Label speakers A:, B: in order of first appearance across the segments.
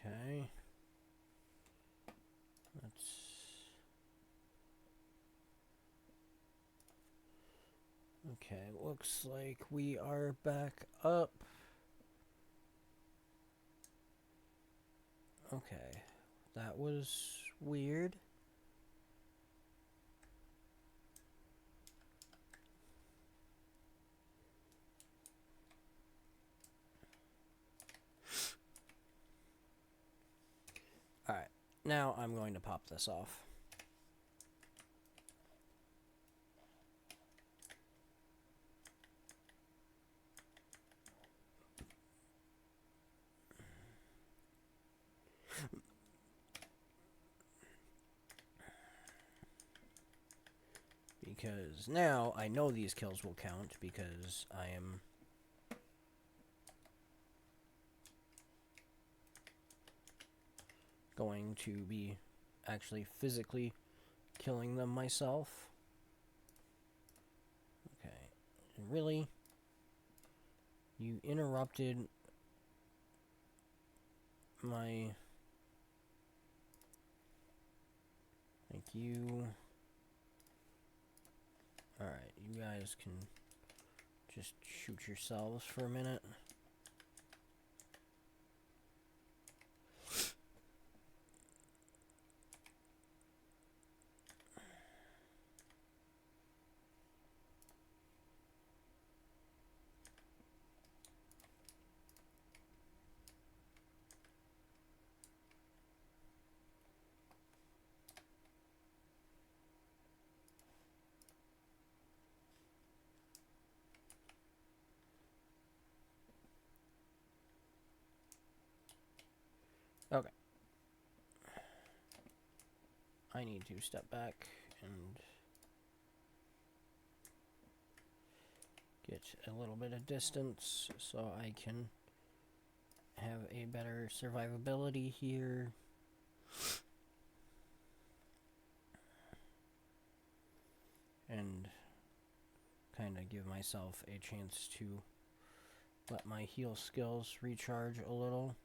A: Okay. Okay, looks like we are back up. Okay, that was weird. Alright, now I'm going to pop this off. Because now I know these kills will count because I am going to be actually physically killing them myself. Okay, really? You interrupted my... Thank you. Alright, you guys can just shoot yourselves for a minute. Okay. I need to step back and get a little bit of distance so I can have a better survivability here. And kind of give myself a chance to let my heal skills recharge a little.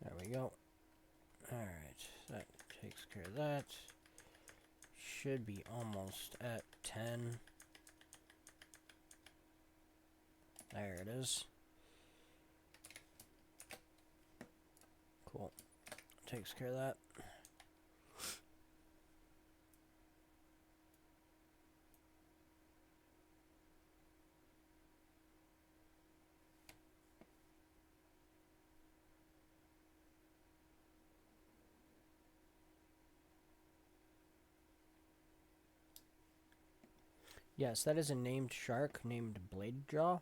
A: There we go. Alright, that takes care of that. Should be almost at 10. There it is. Cool. Takes care of that. Yes, that is a named shark named Bladejaw.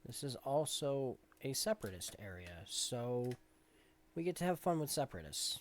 A: This is also a separatist area, so we get to have fun with separatists.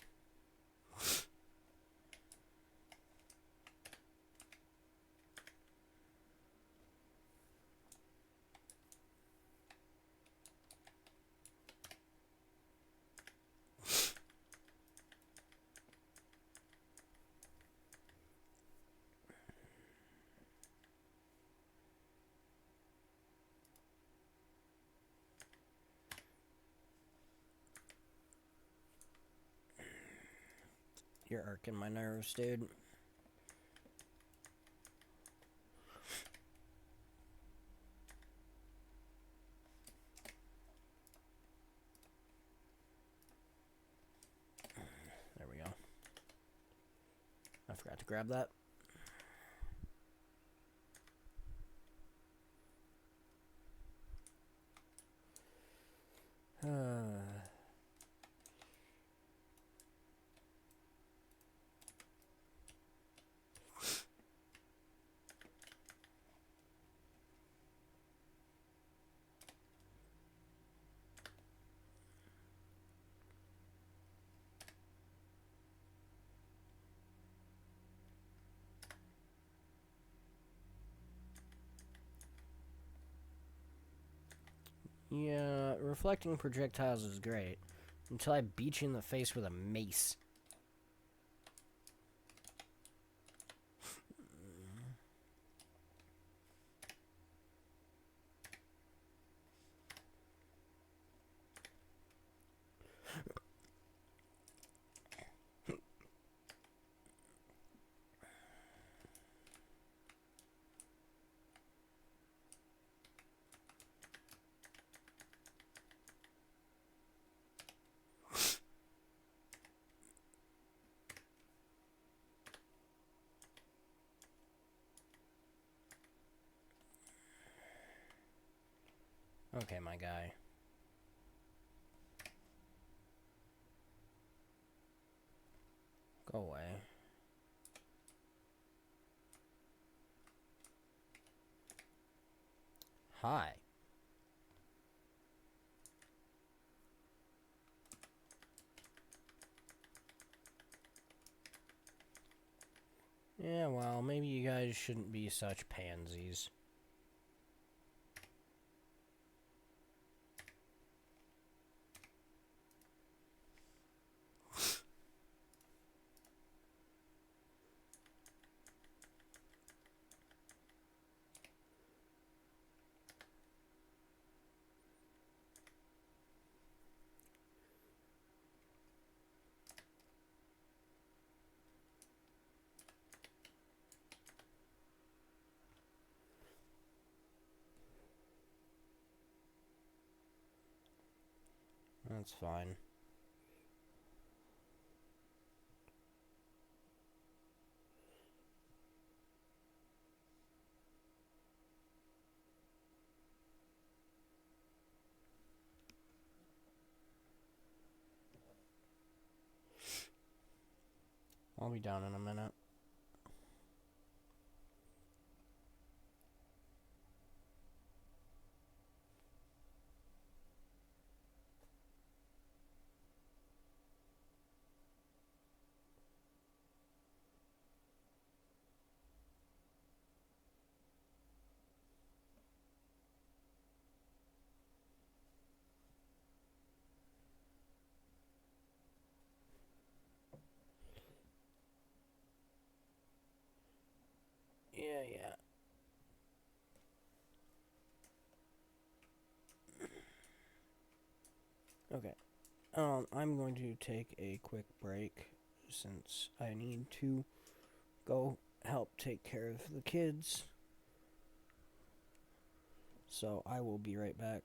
A: You're irking my nerves, dude. There we go. I forgot to grab that. Yeah, reflecting projectiles is great. Until I beat you in the face with a mace. Okay, my guy. Go away. Hi. Yeah, well, maybe you guys shouldn't be such pansies. That's fine. I'll be down in a minute. Yeah, yeah. Okay. I'm going to take a quick break since I need to go help take care of the kids. So I will be right back.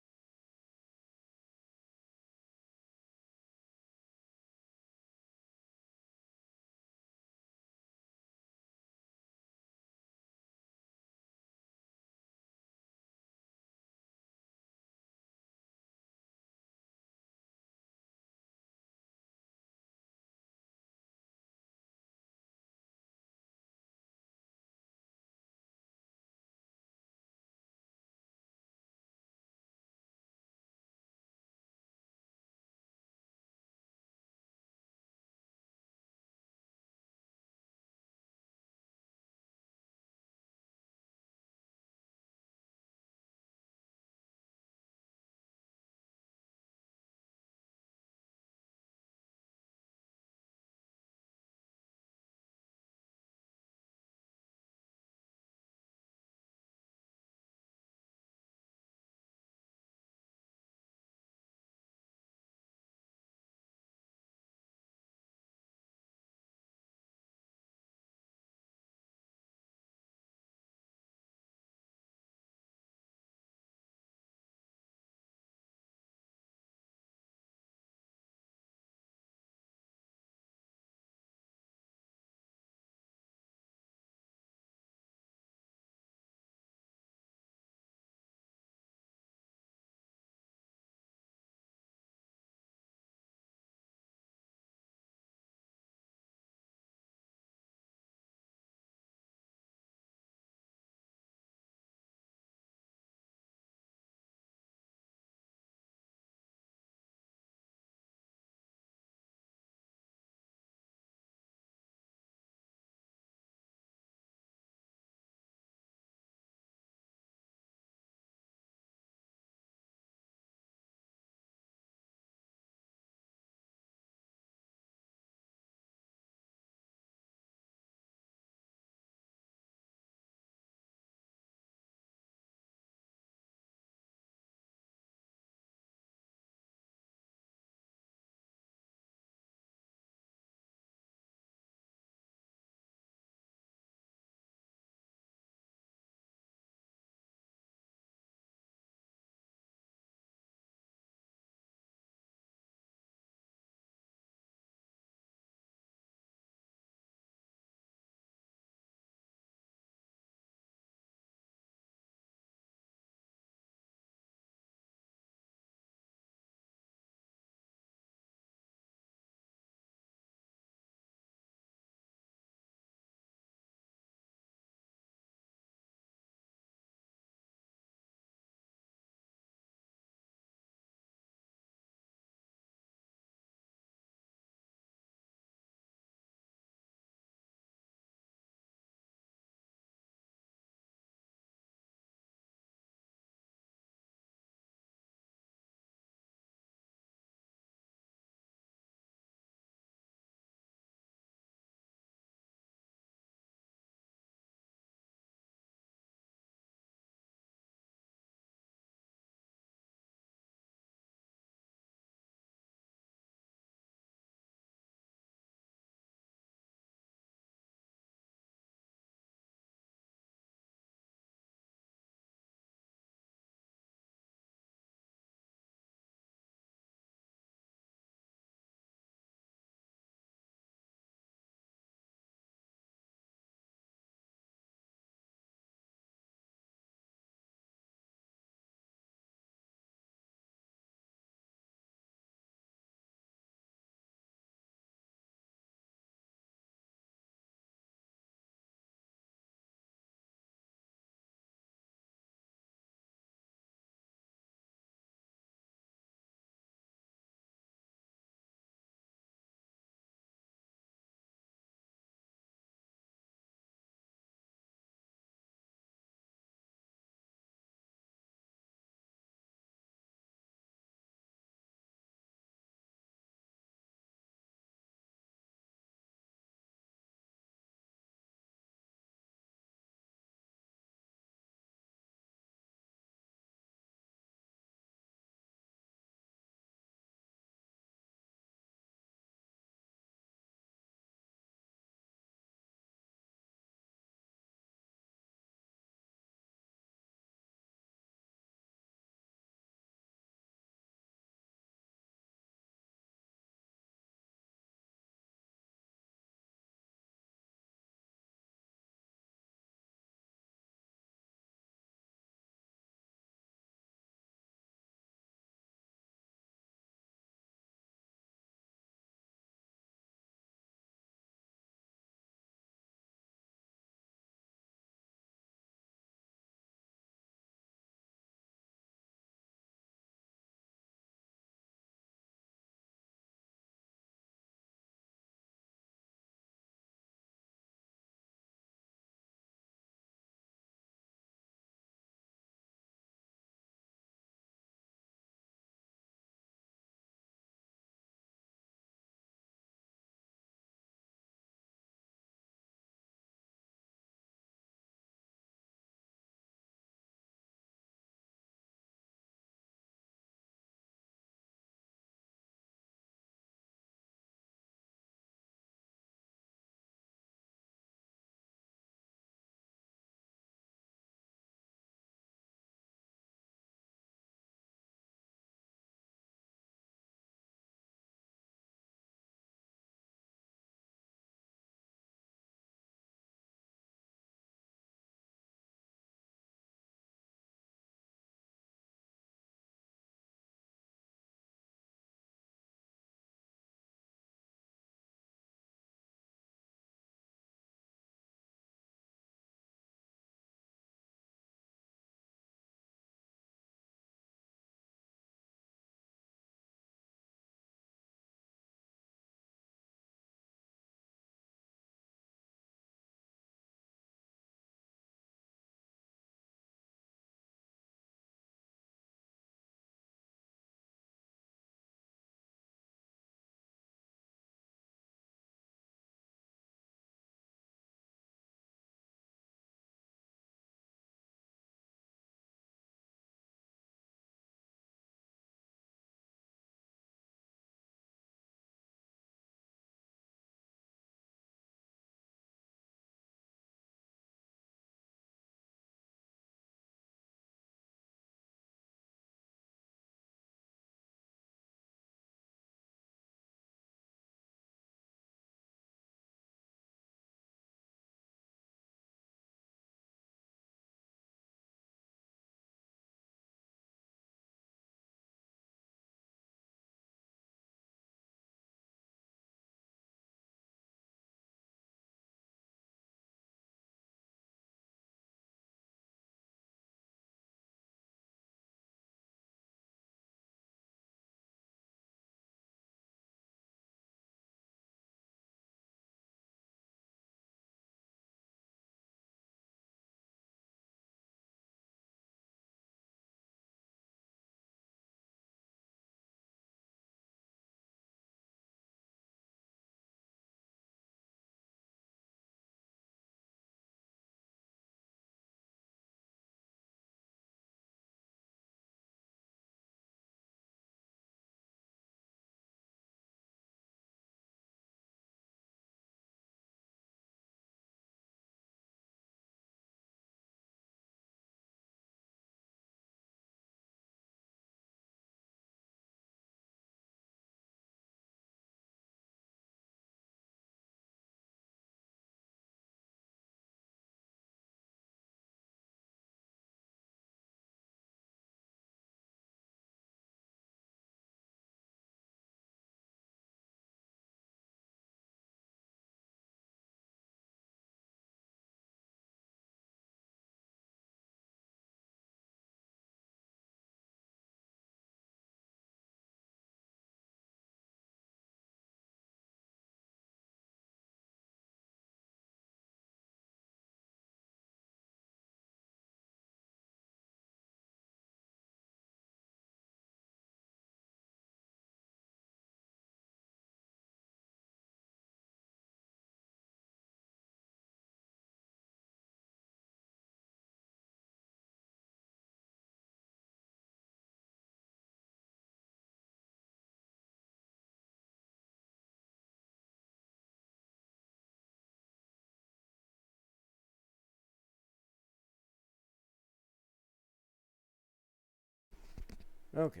A: Okay.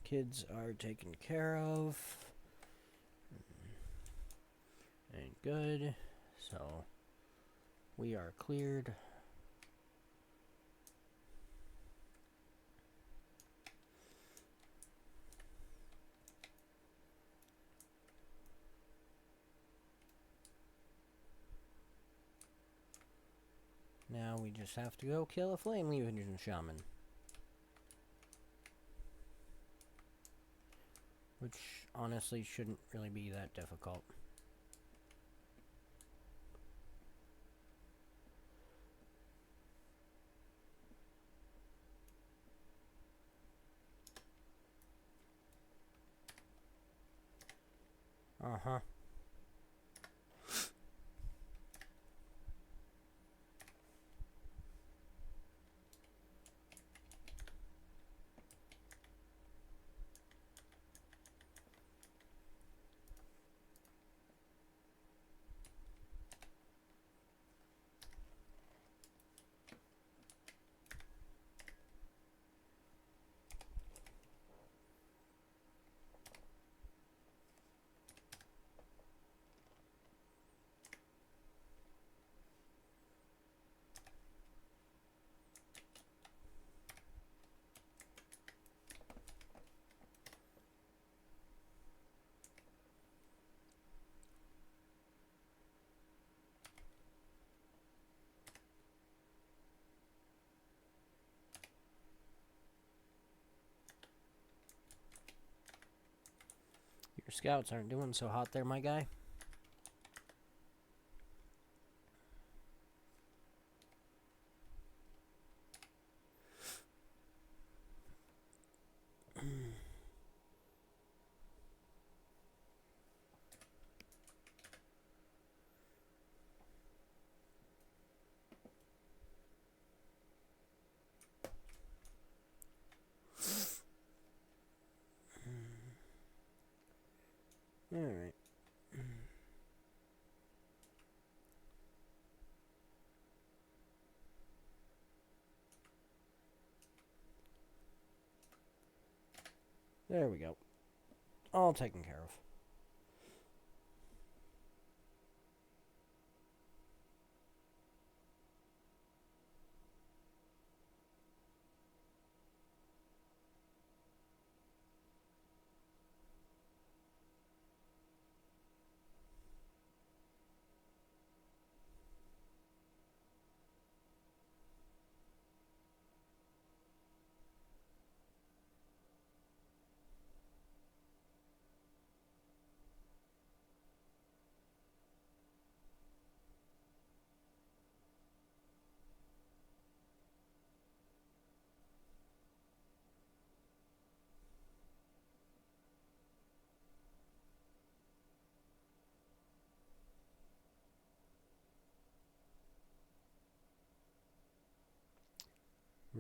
A: Kids are taken care of. And good. So, we are cleared. Now we just have to go kill a flame legion shaman. Which honestly shouldn't really be that difficult. Uh-huh. Your scouts aren't doing so hot there, my guy. Alright. There we go. All taken care of.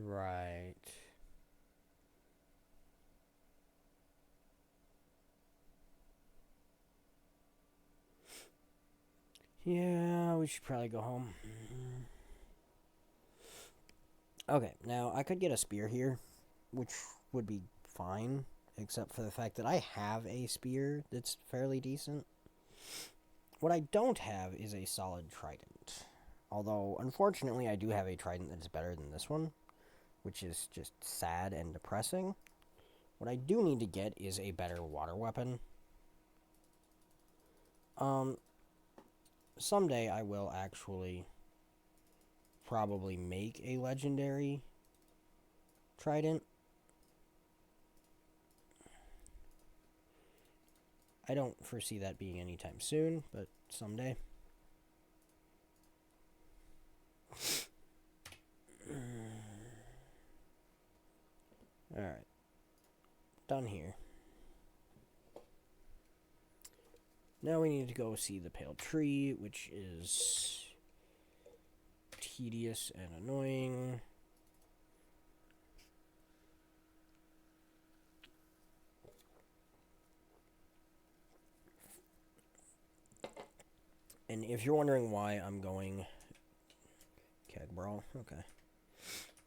A: Right. Yeah, we should probably go home. Okay, now I could get a spear here, which would be fine, except for the fact that I have a spear that's fairly decent. What I don't have is a solid trident. Although, unfortunately, I do have a trident that's better than this one, which is just sad and depressing. What I do need to get is a better water weapon. Someday I will actually probably make a legendary trident. I don't foresee that being anytime soon, but someday. Alright. Done here. Now we need to go see the pale tree, which is tedious and annoying. And if you're wondering why I'm going... Keg Brawl, okay.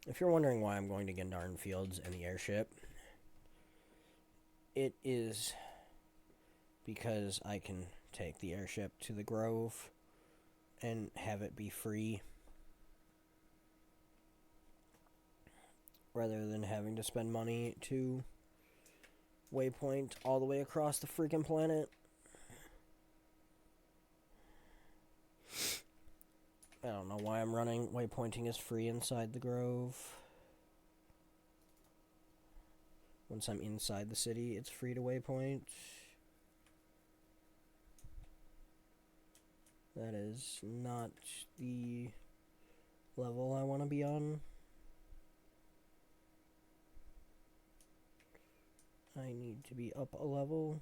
A: If you're wondering why I'm going to Gendarn Fields and the airship, it is because I can take the airship to the Grove and have it be free rather than having to spend money to waypoint all the way across the freaking planet. I don't know why I'm running. Waypointing is free inside the Grove. Once I'm inside the city, it's free to waypoint. That is not the level I want to be on. I need to be up a level.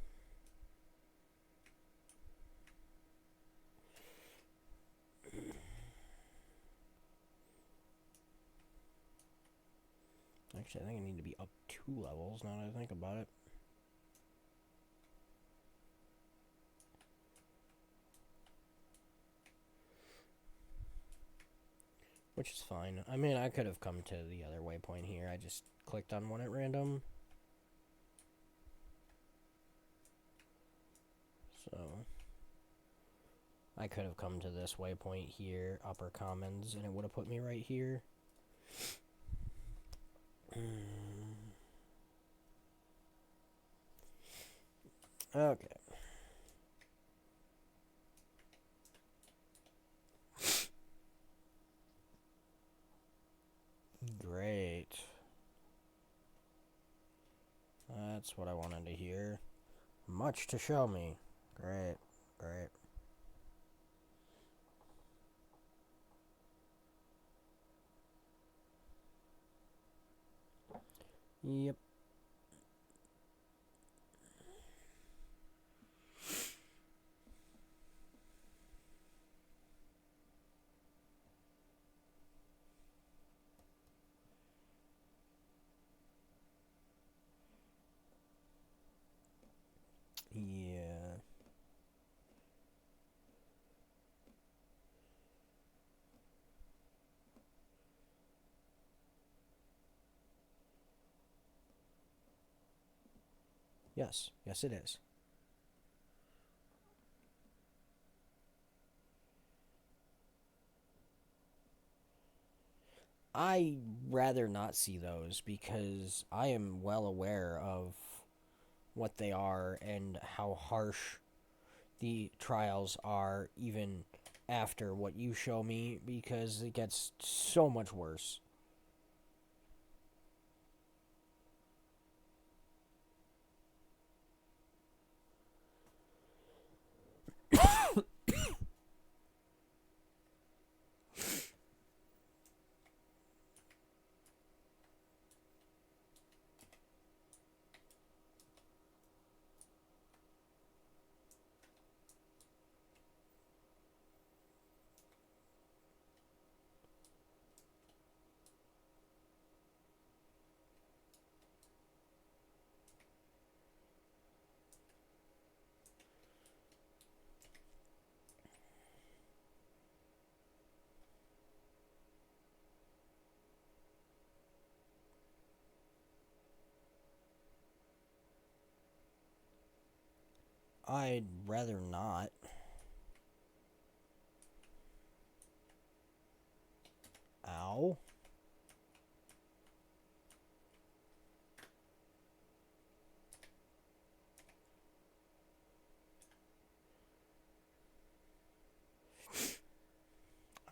A: Actually, I think I need to be up 2 levels now that I think about it. Which is fine. I mean, I could have come to the other waypoint here. I just clicked on one at random. So, I could have come to this waypoint here, Upper Commons, and it would have put me right here. Okay. Great. That's what I wanted to hear. Much to show me. Great. Great. Yep. Yeah. Yes. Yes, it is. I rather not see those because I am well aware of what they are and how harsh the trials are even after what you show me because it gets so much worse. I'd rather not. Ow.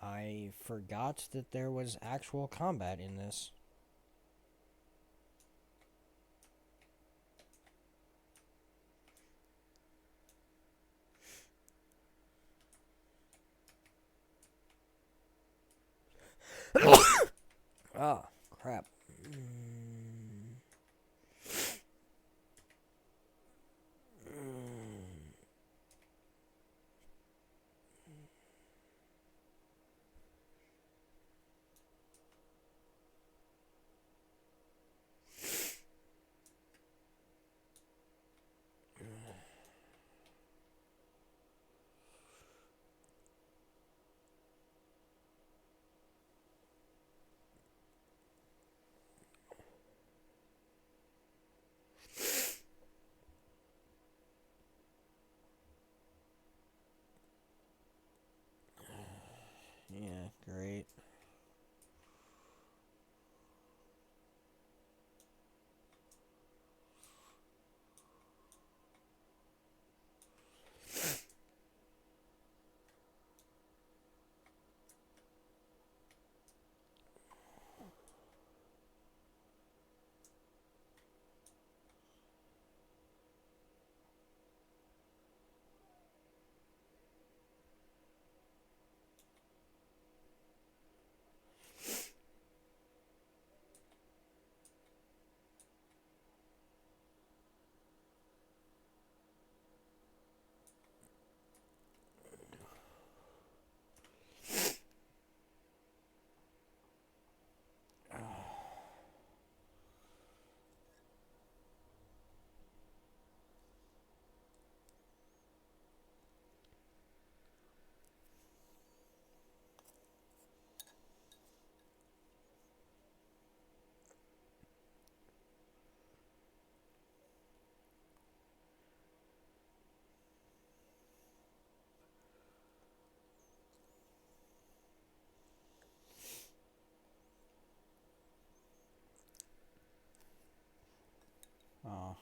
A: I forgot that there was actual combat in this. Ah, crap.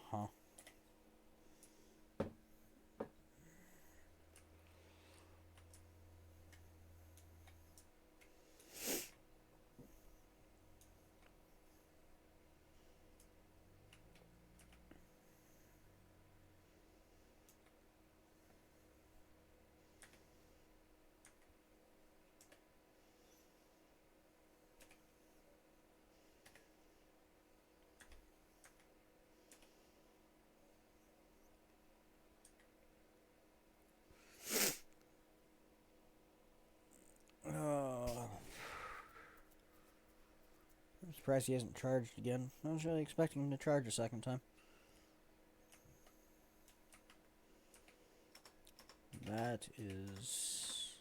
A: Uh-huh. I'm surprised he hasn't charged again. I was really expecting him to charge a second time. That is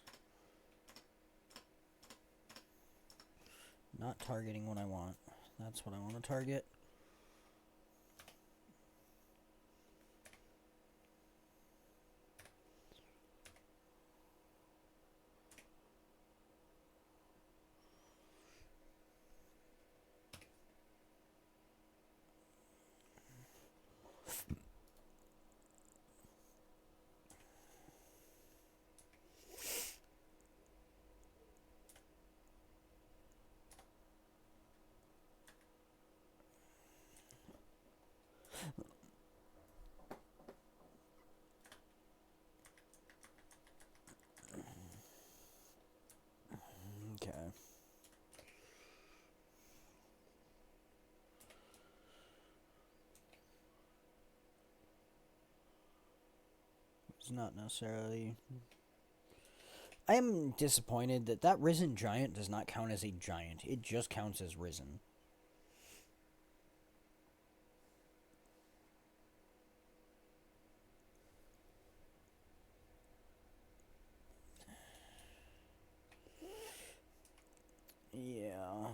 A: not targeting what I want. That's what I want to target. Okay. It's not necessarily... I am disappointed that that risen giant does not count as a giant. It just counts as risen. Yeah.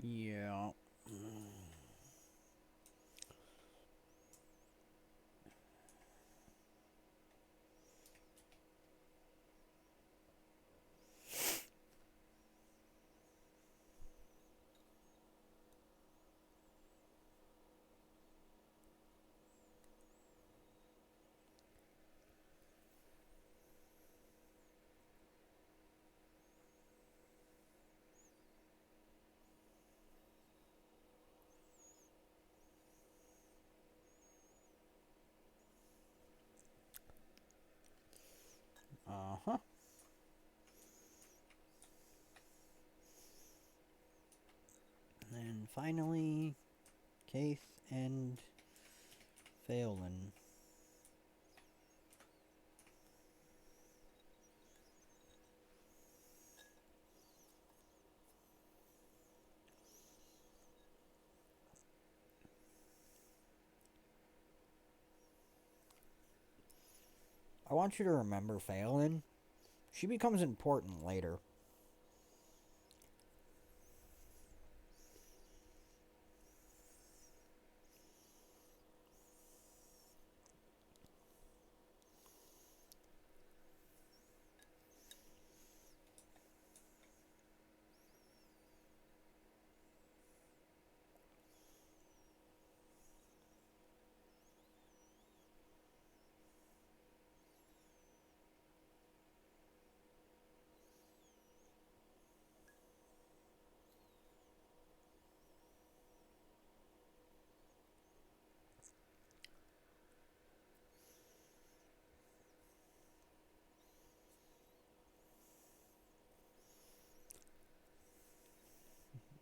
A: Yeah. Uh-huh. And finally, Kaith and Phelan. I want you to remember Phelan. She becomes important later.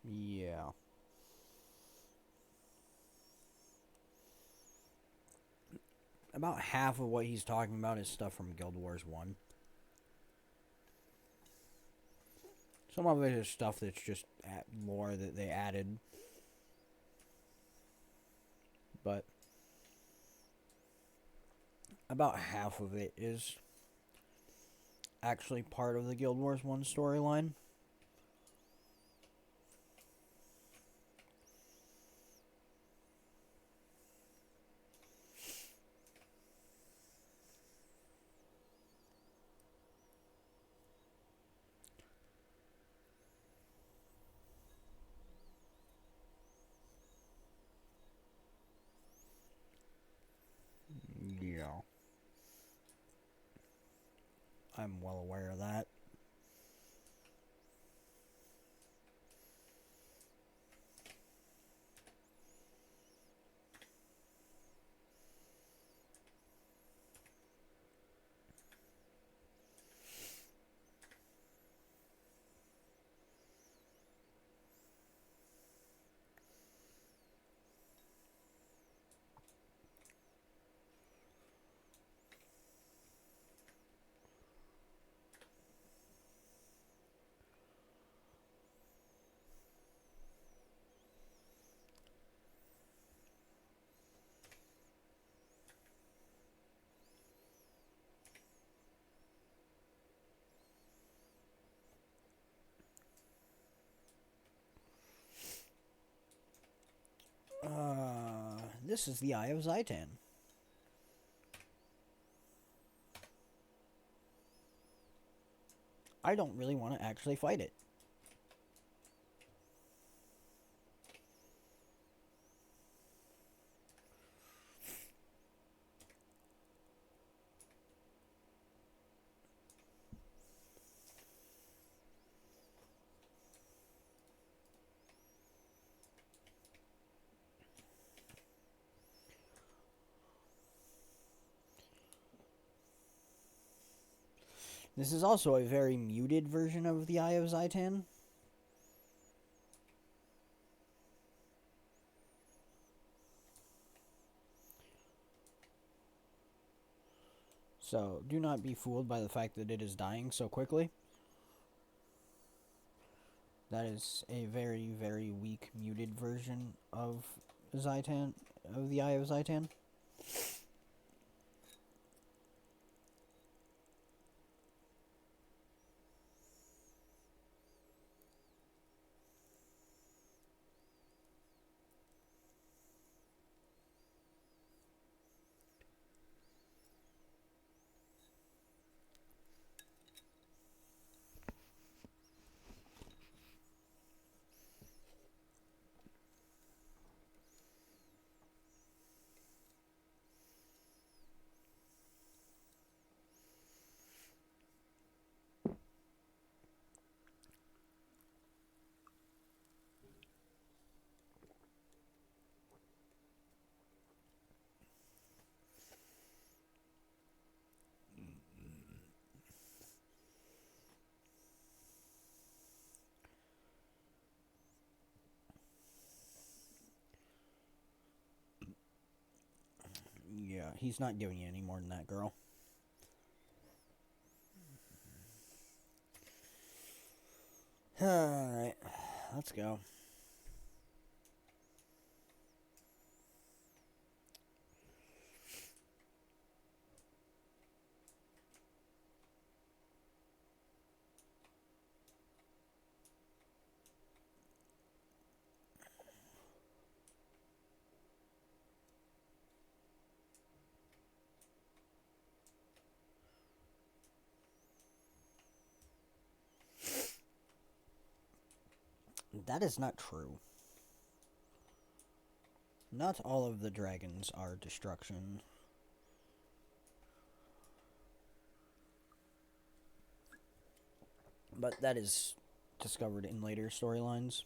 A: Yeah. About half of what he's talking about is stuff from Guild Wars 1. Some of it is stuff that's just lore that they added. But about half of it is actually part of the Guild Wars 1 storyline. Yeah. I'm well aware of that. This is the Eye of Zaitan. I don't really want to actually fight it. This is also a very muted version of the Eye of Zaitan. So, do not be fooled by the fact that it is dying so quickly. That is a very, very weak muted version of Zaitan, of the Eye of Zaitan. Yeah, he's not giving you any more than that, girl. Alright, let's go. That is not true. Not all of the dragons are destruction. But that is discovered in later storylines.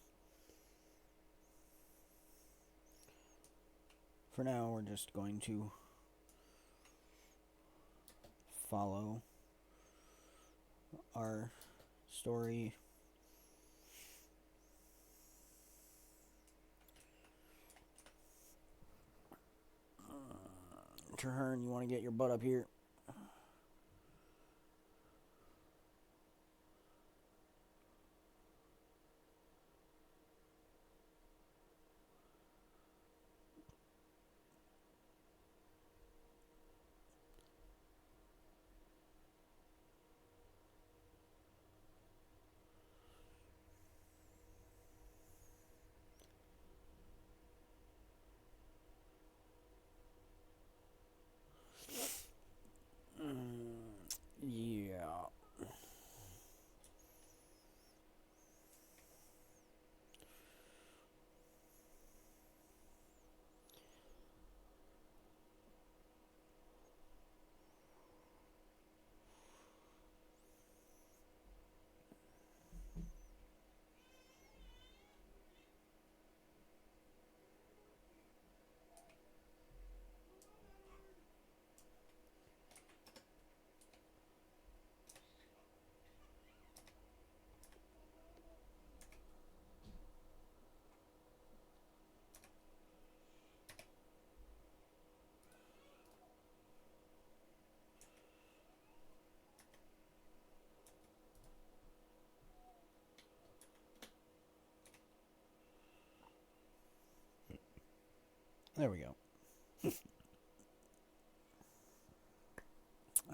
A: For now, we're just going to follow our story. Traherne, you want to get your butt up here? There we go.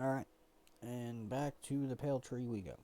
A: Alright. And back to the pale tree we go.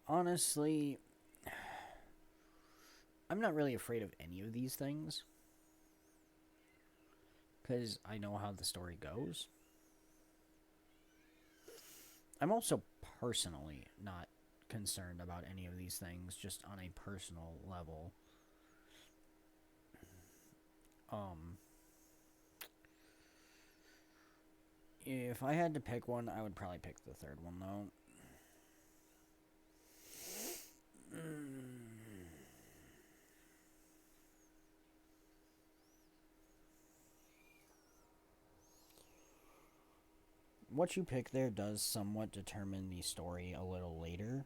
A: Honestly, I'm not really afraid of any of these things. Because I know how the story goes. I'm also personally not concerned about any of these things, just on a personal level. If I had to pick one, I would probably pick the third one, though. What you pick there does somewhat determine the story a little later.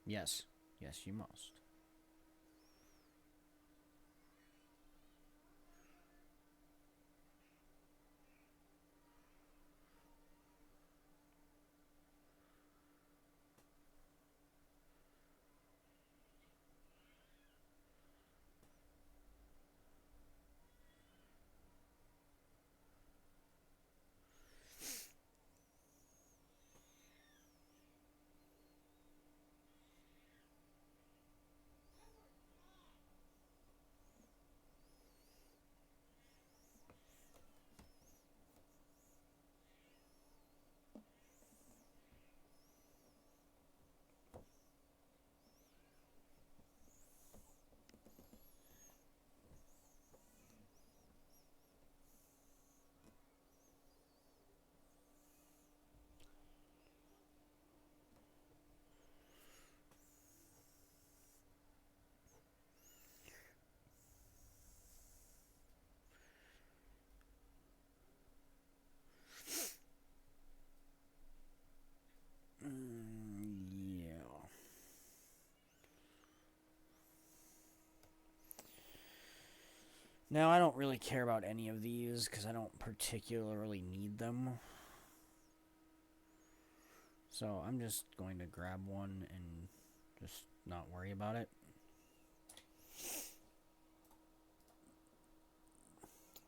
A: Yes. Yes, you must. Yeah. Now, I don't really care about any of these because I don't particularly need them. So I'm just going to grab one and just not worry about it.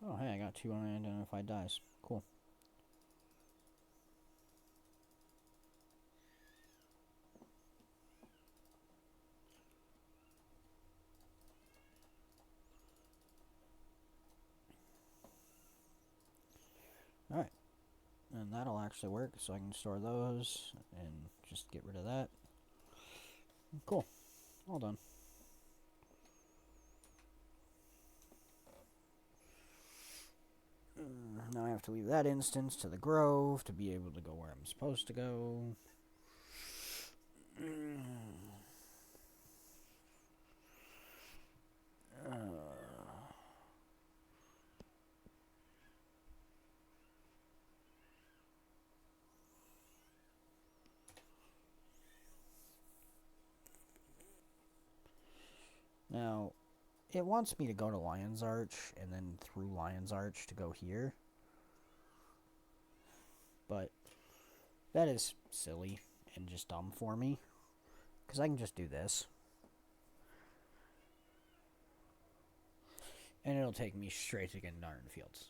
A: Oh, hey, I got 2 unidentified dice. Cool. Alright. And that'll actually work, so I can store those and just get rid of that. Cool. All done. Now I have to leave that instance to the grove to be able to go where I'm supposed to go. Now, it wants me to go to Lion's Arch and then through Lion's Arch to go here. But that is silly and just dumb for me. Because I can just do this. And it'll take me straight to Garden Fields.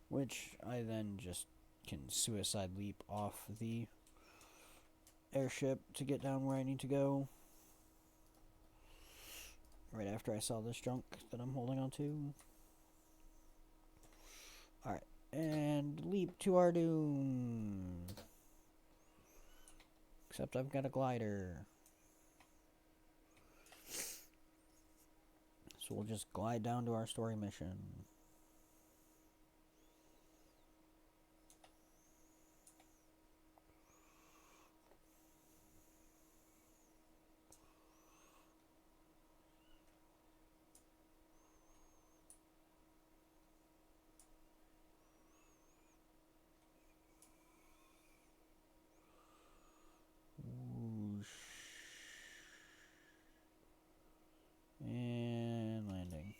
A: Which I then just can suicide leap off the airship to get down where I need to go. Right after I saw this junk that I'm holding on to. Alright. And leap to our doom. Except I've got a glider. So we'll just glide down to our story mission. And landing.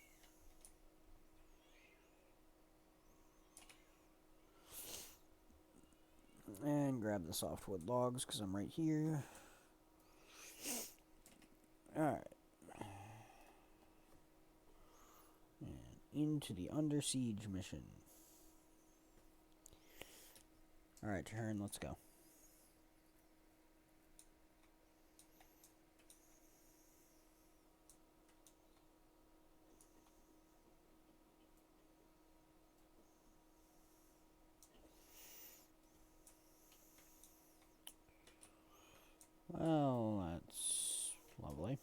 A: And grab the softwood logs because I'm right here. Alright. And into the Under Siege mission. Alright, turn, let's go. Well, that's lovely.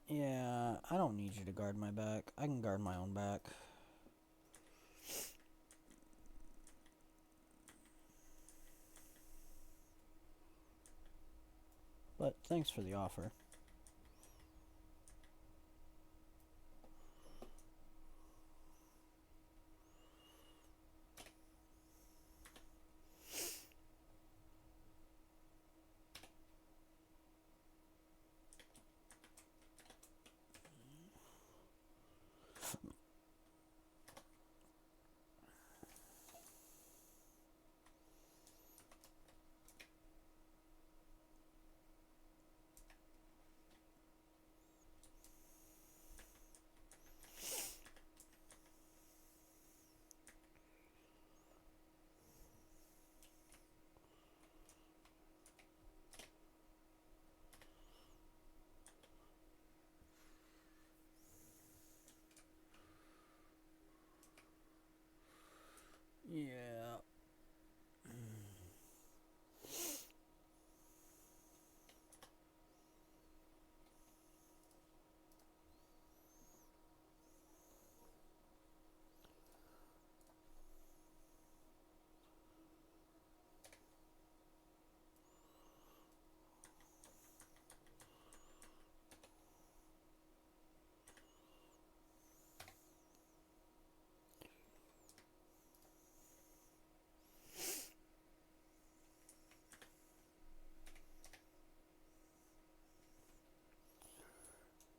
A: Yeah, I don't need you to guard my back. I can guard my own back. But thanks for the offer. Yeah.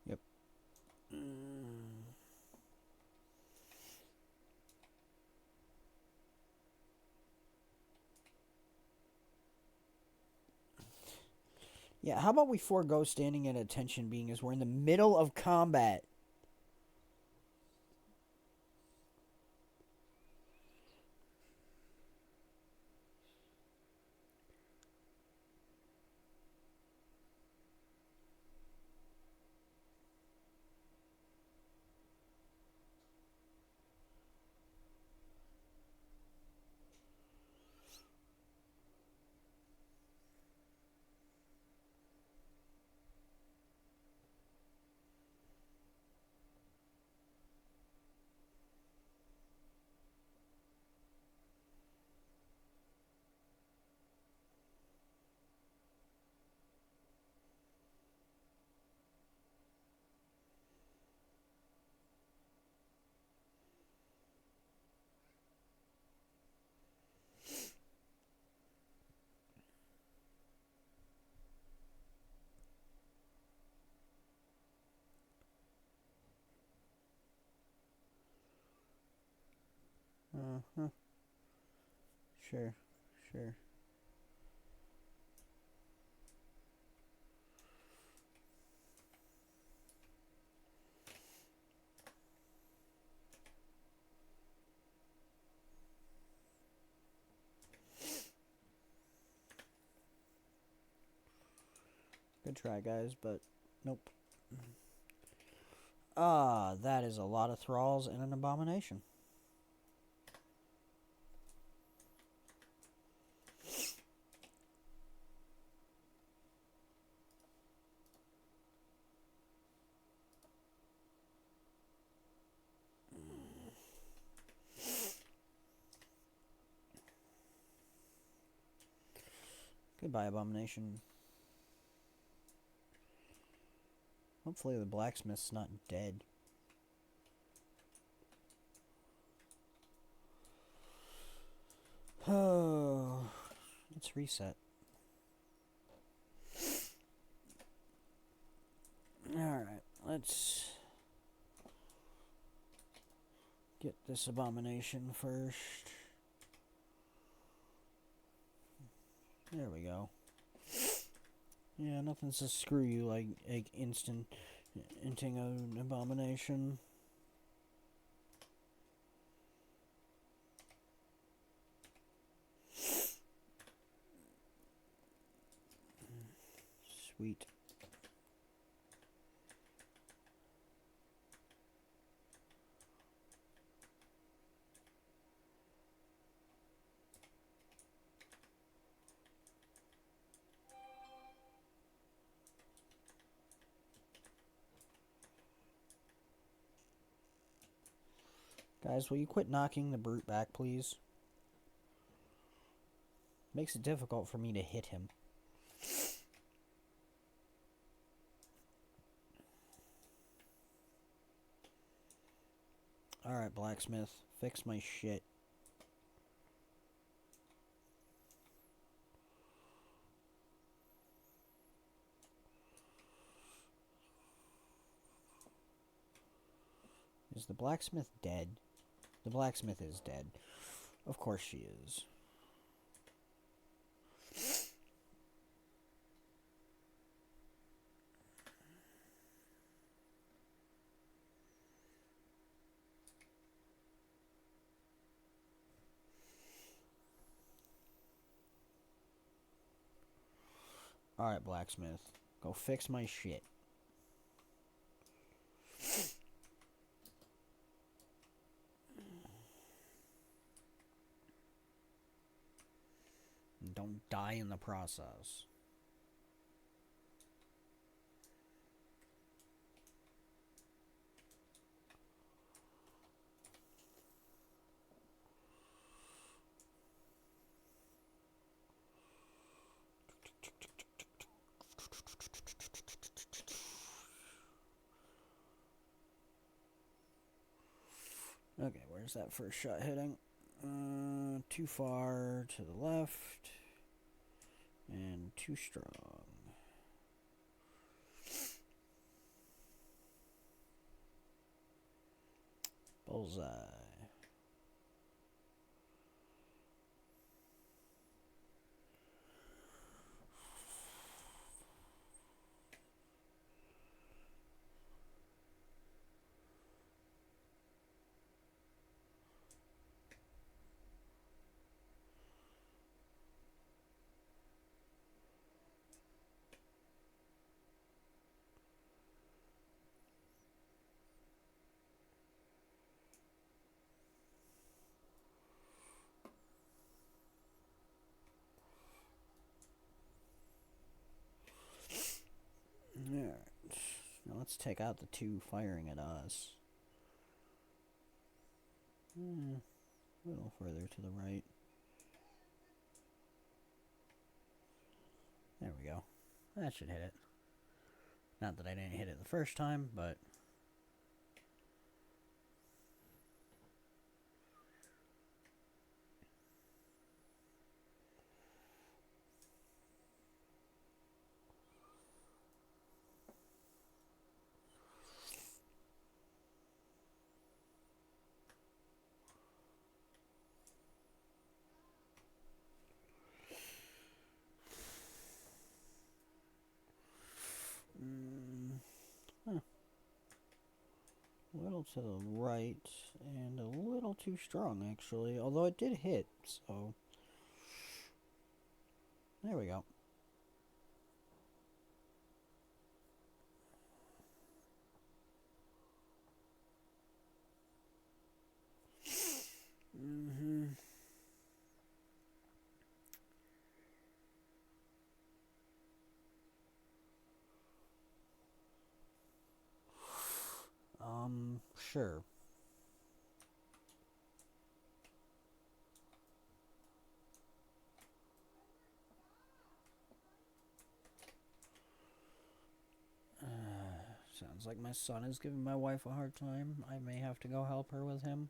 A: Yep. Yeah, how about we forego standing at attention being as we're in the middle of combat? Uh-huh. Sure, sure. Good try, guys, but nope. Ah, that is a lot of thralls and an abomination. Goodbye, abomination. Hopefully the blacksmith's not dead. Oh, let's reset. Alright, let's get this abomination first. There we go. Yeah, nothing says screw you like inting an abomination. Sweet. Guys, will you quit knocking the brute back, please? Makes it difficult for me to hit him. Alright, blacksmith. Fix my shit. Is the blacksmith dead? The blacksmith is dead. Of course she is. Alright, blacksmith. Go fix my shit. And don't die in the process. Okay, where's that first shot hitting? Too far to the left. And too strong. Bullseye. Alright. Now let's take out the two firing at us. A little further to the right. There we go. That should hit it. Not that I didn't hit it the first time, but... to the right and a little too strong, actually. Although it did hit, so... There we go. Sure. Sounds like my son is giving my wife a hard time. I may have to go help her with him.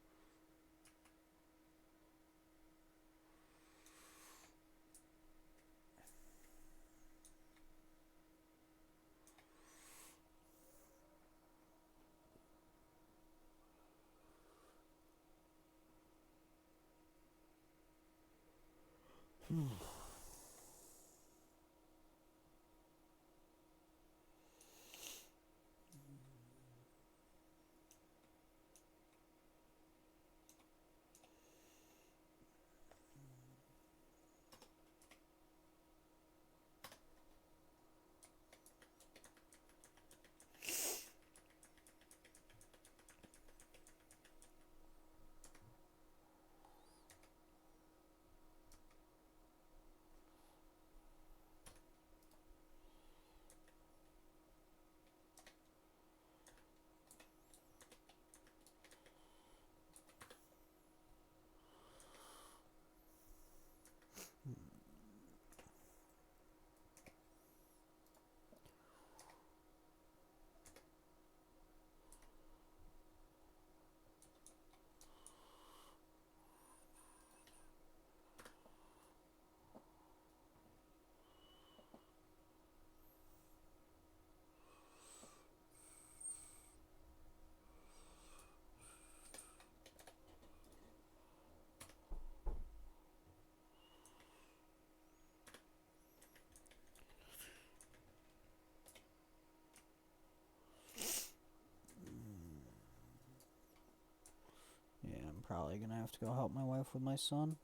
A: Yeah, I'm probably gonna have to go help my wife with my son.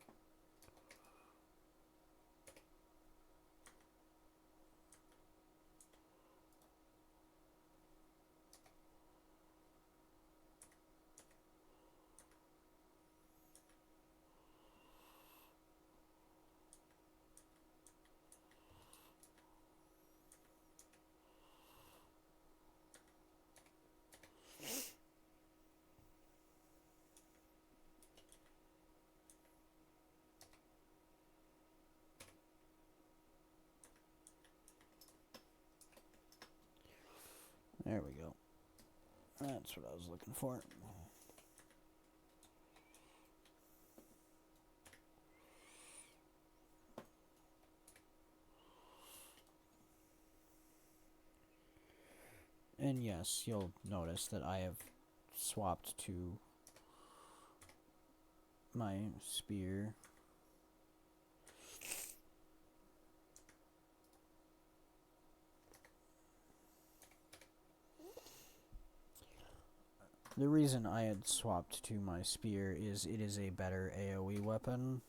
A: There we go. That's what I was looking for. And yes, you'll notice that I have swapped to my spear. The reason I had swapped to my spear is it is a better AoE weapon.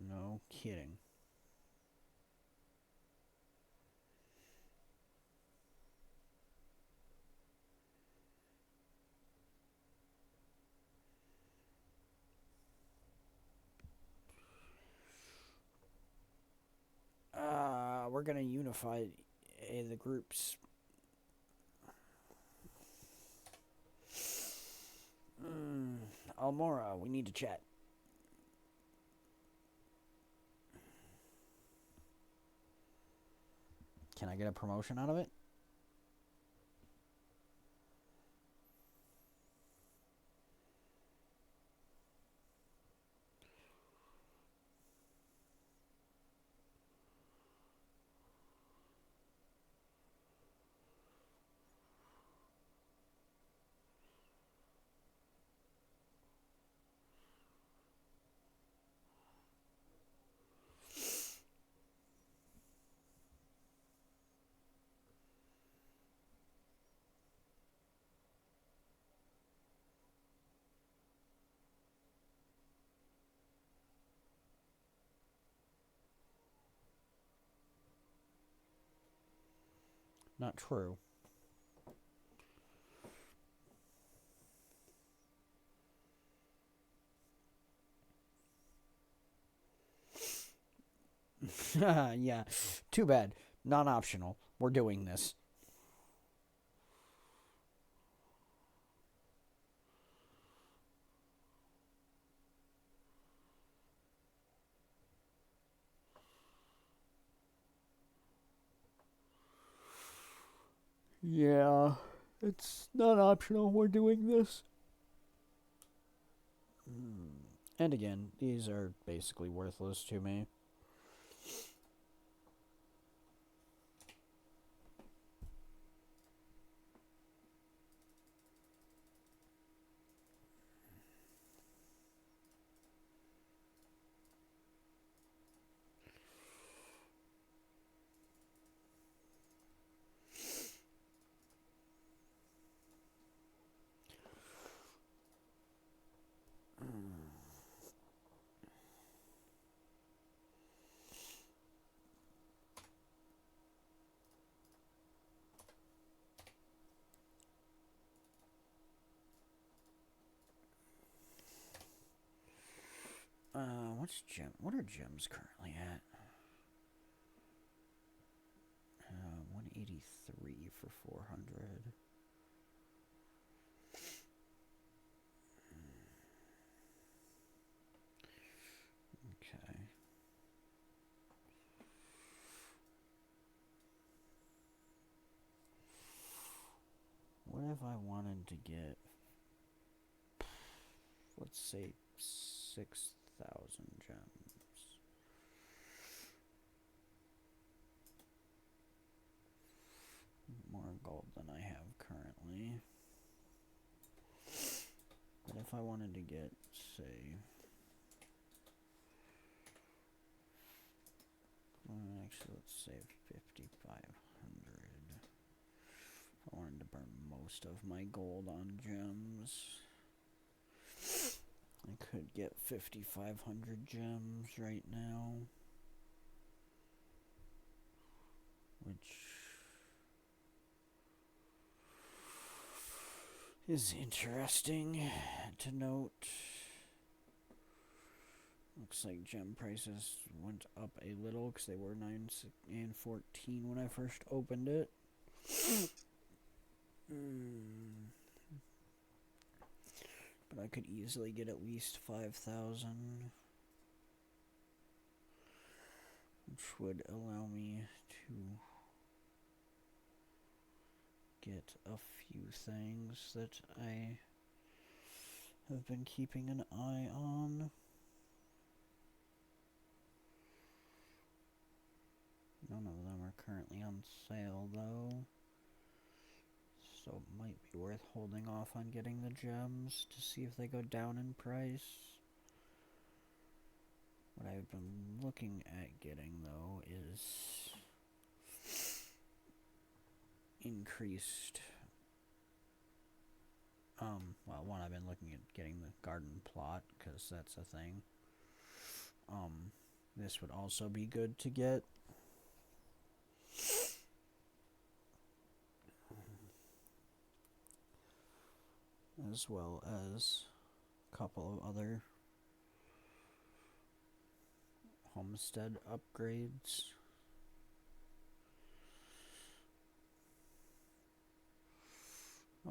A: No kidding. We're gonna unify the groups. Almora, we need to chat. Can I get a promotion out of it? Not true. Yeah, too bad. Non-optional. We're doing this. Yeah, it's not optional. We're doing this. And again, these are basically worthless to me. What are gems currently at? 183 for 400. Okay. What if I wanted to get, let's say, 6,000 gems? More gold than I have currently. But if I wanted to get, say, actually, let's say 5,500. I wanted to burn most of my gold on gems. I could get 5,500 gems right now, which is interesting to note. Looks like gem prices went up a little because they were 9 and 14 when I first opened it. But I could easily get at least 5,000, which would allow me to get a few things that I have been keeping an eye on. None of them are currently on sale, though. So it might be worth holding off on getting the gems to see if they go down in price. What I've been looking at getting, though, is increased... well, one, I've been looking at getting the garden plot, because that's a thing. This would also be good to get. As well as a couple of other homestead upgrades.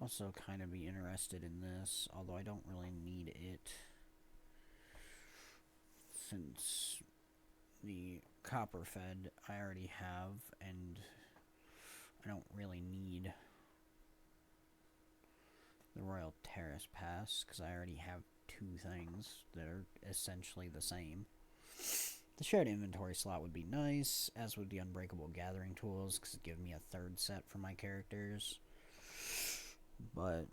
A: Also kind of be interested in this, although I don't really need it, since the copper fed I already have, and I don't really need the Royal Terrace Pass, because I already have two things that are essentially the same. The shared inventory slot would be nice, as would the Unbreakable Gathering Tools, because it gives me a third set for my characters. But,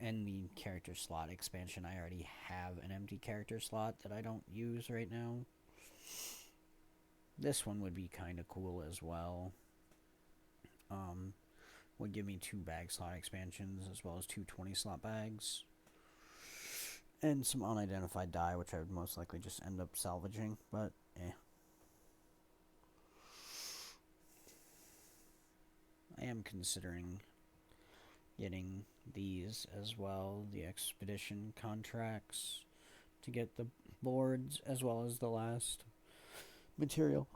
A: and the character slot expansion, I already have an empty character slot that I don't use right now. This one would be kind of cool as well. Would give me 2 bag slot expansions, as well as 2 20 slot bags. And some unidentified die, which I would most likely just end up salvaging, but I am considering getting these as well, the expedition contracts, to get the boards as well as the last material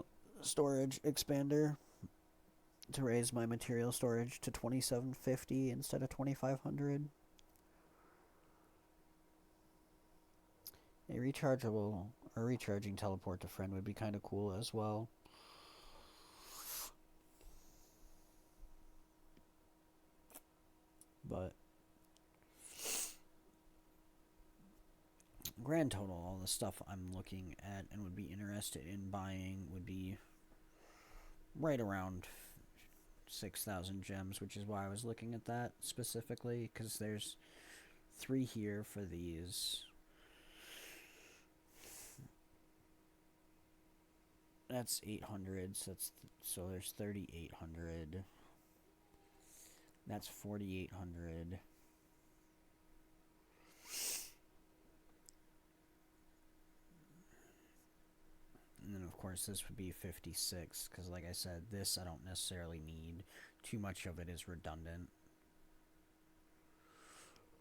A: storage expander to raise my material storage to 2750 instead of 2500. A rechargeable or recharging teleport to friend would be kind of cool as well. But grand total, all the stuff I'm looking at and would be interested in buying would be right around 6,000 gems, which is why I was looking at that specifically, because there's 3 here for these. That's 800, so there's 3,800. That's 4,800. And then, of course, this would be 56, because like I said, this I don't necessarily need. Too much of it is redundant.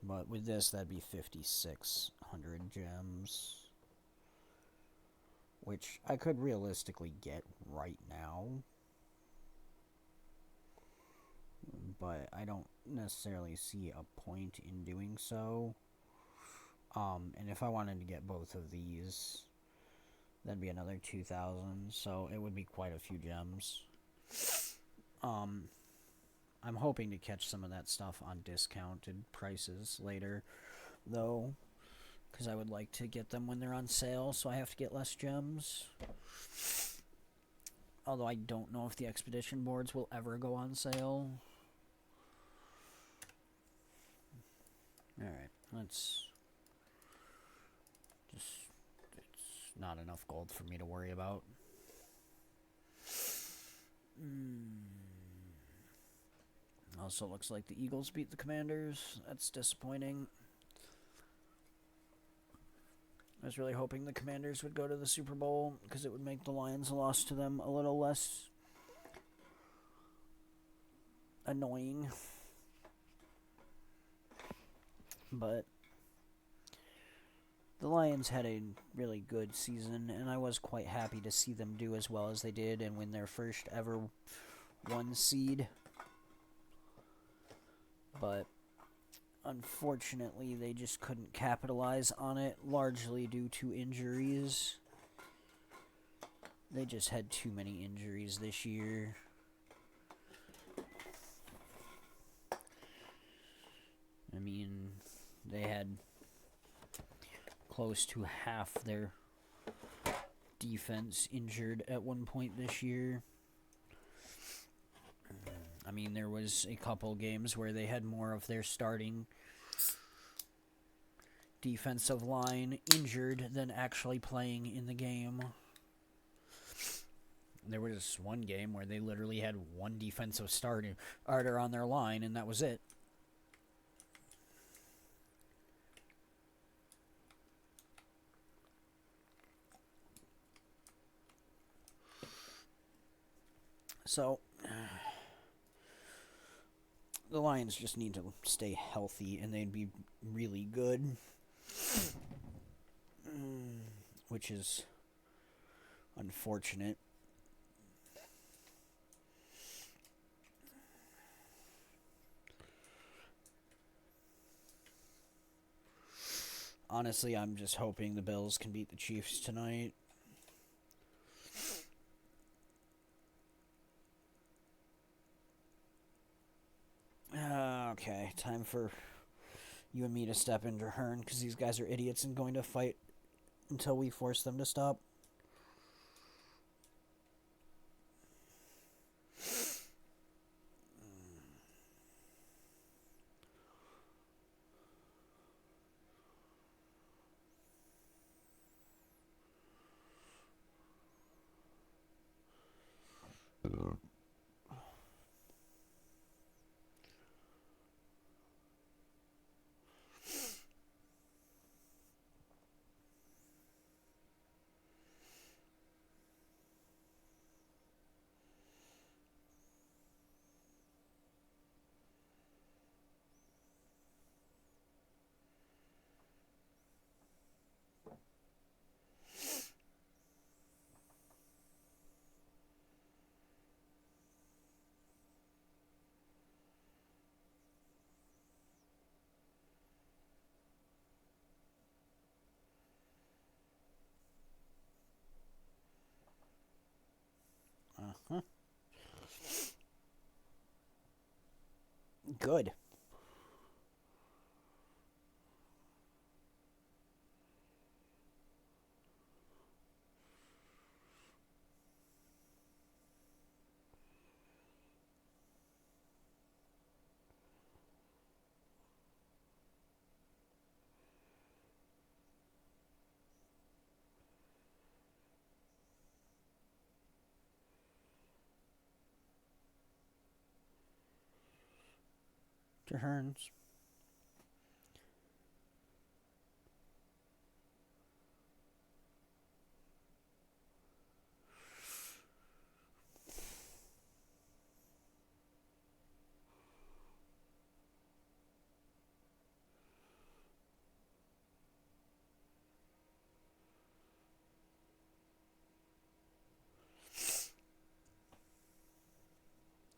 A: But with this, that'd be 5,600 gems, which I could realistically get right now. But I don't necessarily see a point in doing so. And if I wanted to get both of these, that'd be another 2,000, so it would be quite a few gems. I'm hoping to catch some of that stuff on discounted prices later, though, because I would like to get them when they're on sale, so I have to get less gems. Although I don't know if the expedition boards will ever go on sale. Alright, let's just... It's not enough gold for me to worry about. Also looks like the Eagles beat the Commanders. That's disappointing. I was really hoping the Commanders would go to the Super Bowl, because it would make the Lions' loss to them a little less annoying. But the Lions had a really good season, and I was quite happy to see them do as well as they did and win their first ever 1 seed. But unfortunately, they just couldn't capitalize on it, largely due to injuries. They just had too many injuries this year. I mean, they had close to half their defense injured at one point this year. I mean, there was a couple games where they had more of their starting defensive line injured than actually playing in the game. There was one game where they literally had one defensive starter on their line, and that was it. So, the Lions just need to stay healthy, and they'd be really good. Which is unfortunate. Honestly, I'm just hoping the Bills can beat the Chiefs tonight. Okay, time for you and me to step into Hearn, because these guys are idiots and going to fight until we force them to stop. good. Turns.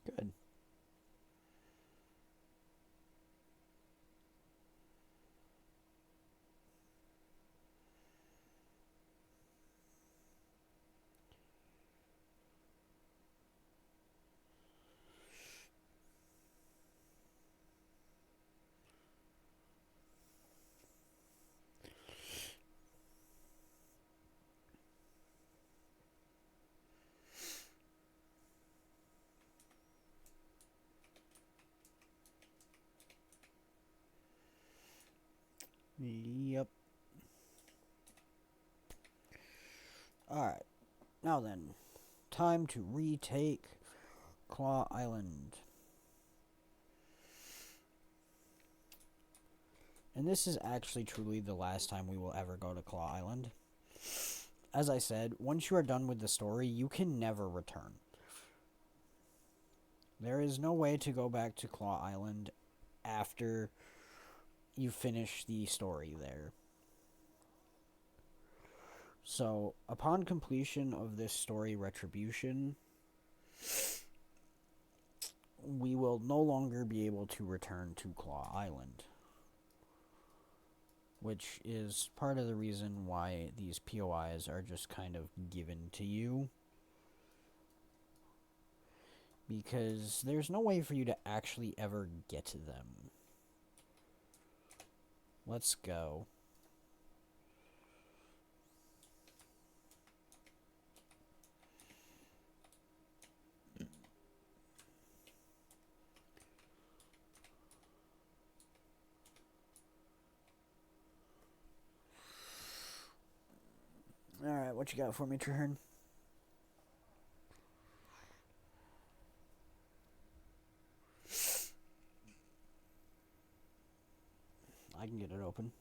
A: Good. Yep. Alright. Now then. Time to retake Claw Island. And this is actually truly the last time we will ever go to Claw Island. As I said, once you are done with the story, you can never return. There is no way to go back to Claw Island after you finish the story there. So, upon completion of this story, Retribution, we will no longer be able to return to Claw Island. Which is part of the reason why these POIs are just kind of given to you. Because there's no way for you to actually ever get to them. Let's go. Alright, what you got for me, Traherne? I can get it open.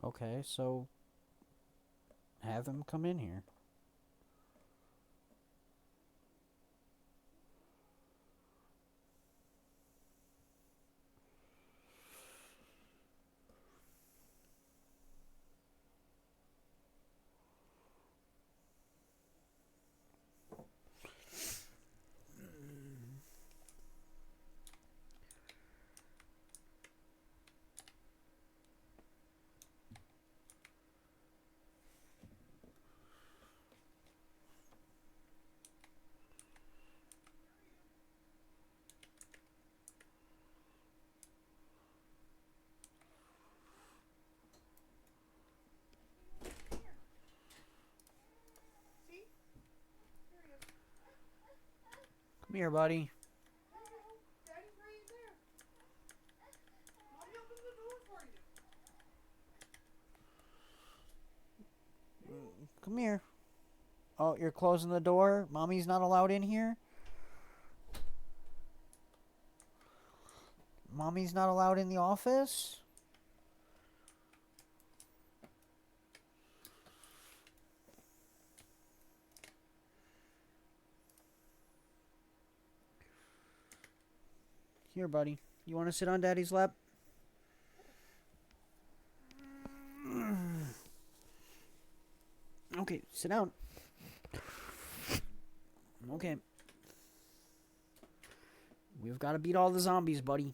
A: Okay, so have him come in here. Come here, buddy. Come here. Oh, you're closing the door? Mommy's not allowed in here? Mommy's not allowed in the office? Here, buddy. You want to sit on Daddy's lap? Okay, sit down. Okay. We've got to beat all the zombies, buddy.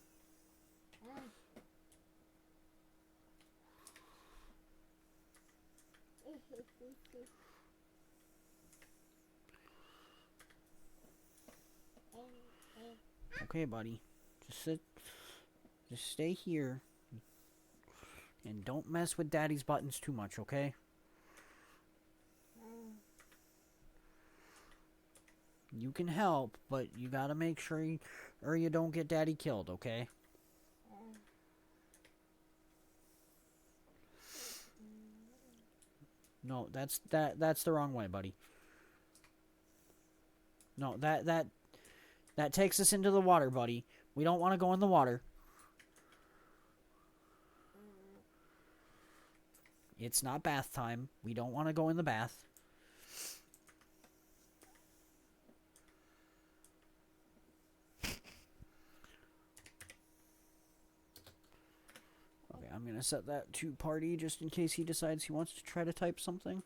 A: Okay, buddy. Just sit. Just stay here. And don't mess with Daddy's buttons too much, okay? You can help, but you gotta make sure you don't get Daddy killed, okay? No, that's the wrong way, buddy. No, that takes us into the water, buddy. We don't want to go in the water. It's not bath time. We don't want to go in the bath. Okay, I'm going to set that to party just in case he decides he wants to try to type something.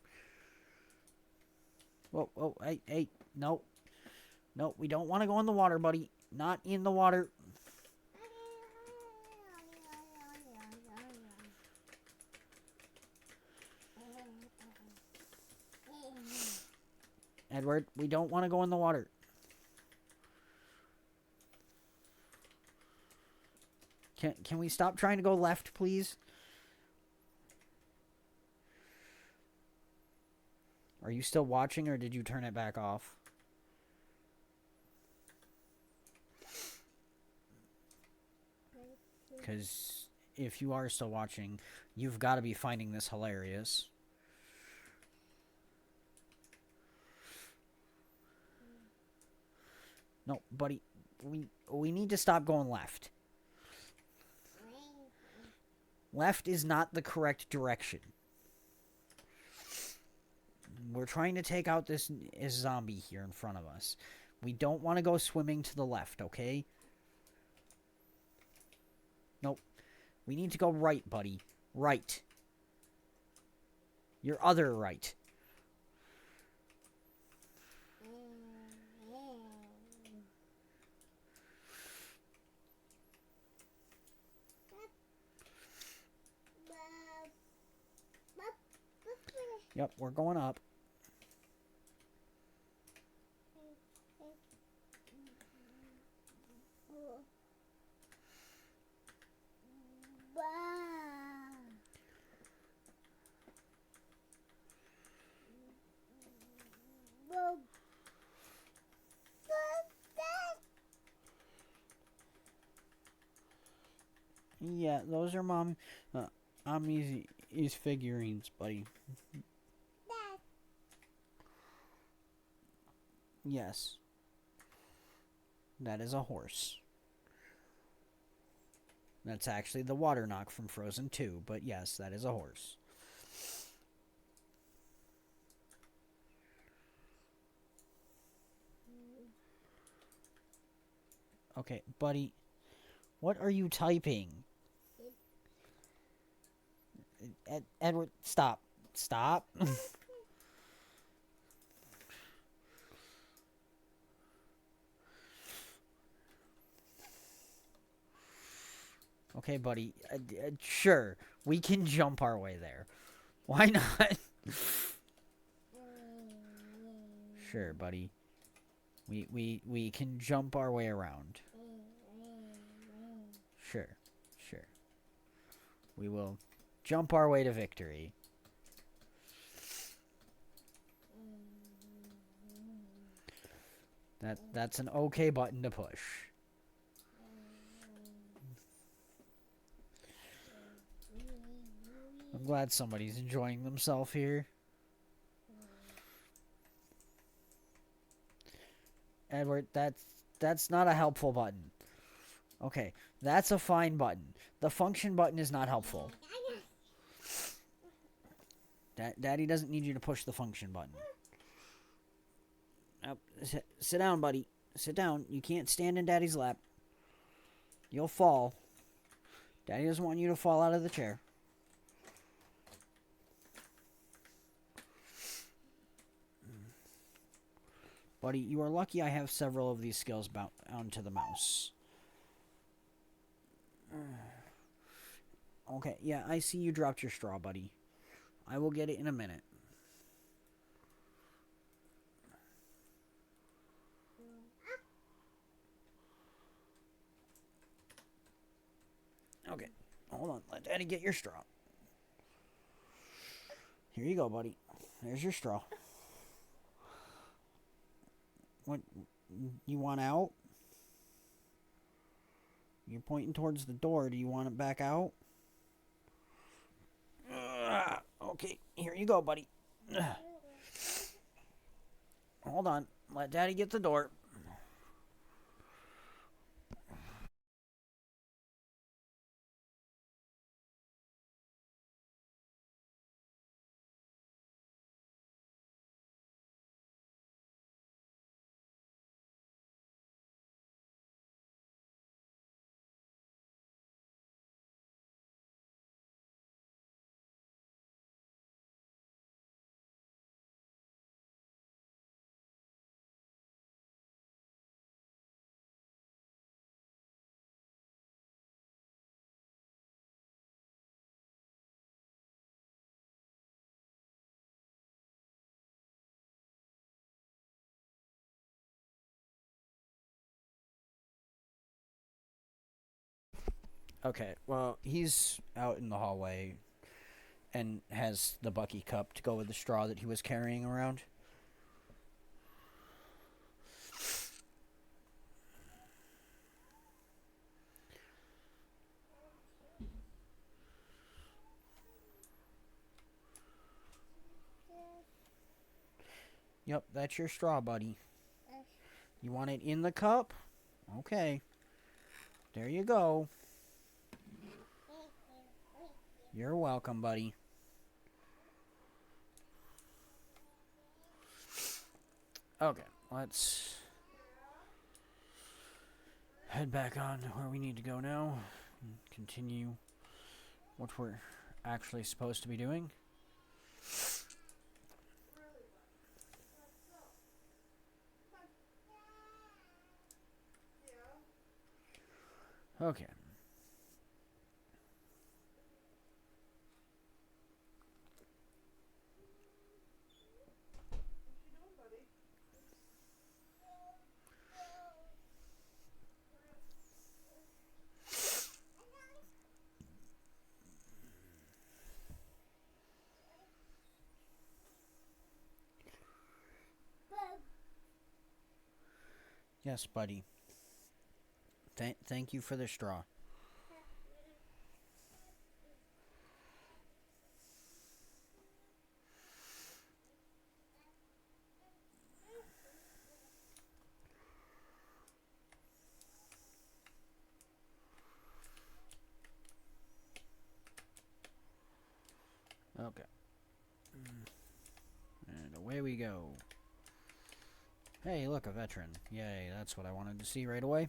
A: Whoa, hey, no. No, we don't want to go in the water, buddy. Not in the water. Edward, we don't want to go in the water. Can we stop trying to go left, please? Are you still watching, or did you turn it back off? Because if you are still watching, you've got to be finding this hilarious. No, buddy, we need to stop going left. Left is not the correct direction. We're trying to take out this zombie here in front of us. We don't want to go swimming to the left, okay? Nope. We need to go right, buddy. Right. Your other right. Yep, we're going up. Yeah, those are Mommy's figurines, buddy. Yes. That is a horse. That's actually the water knock from Frozen 2, but yes, that is a horse. Okay, buddy, what are you typing? Edward, stop. Stop. Okay, buddy. Sure, we can jump our way there. Why not? Sure, buddy. We can jump our way around. Sure. We will jump our way to victory. That's an okay button to push. I'm glad somebody's enjoying themselves here. Edward, that's not a helpful button. Okay, that's a fine button. The function button is not helpful. Daddy doesn't need you to push the function button. Sit down, buddy. Sit down. You can't stand in Daddy's lap. You'll fall. Daddy doesn't want you to fall out of the chair. Buddy, you are lucky I have several of these skills bound onto the mouse. Okay, yeah, I see you dropped your straw, buddy. I will get it in a minute. Okay, hold on. Let Daddy get your straw. Here you go, buddy. There's your straw. What? You want out? You're pointing towards the door. Do you want it back out? Okay, here you go, buddy. Hold on. Let Daddy get the door. Okay, well, he's out in the hallway and has the Bucky cup to go with the straw that he was carrying around. Yep, that's your straw, buddy. You want it in the cup? Okay. There you go. You're welcome, buddy. Okay, let's head back on to where we need to go now and continue what we're actually supposed to be doing. Okay. Yes, buddy. Thank you for the straw. Okay. And away we go. Hey, look, a veteran. Yay, that's what I wanted to see right away.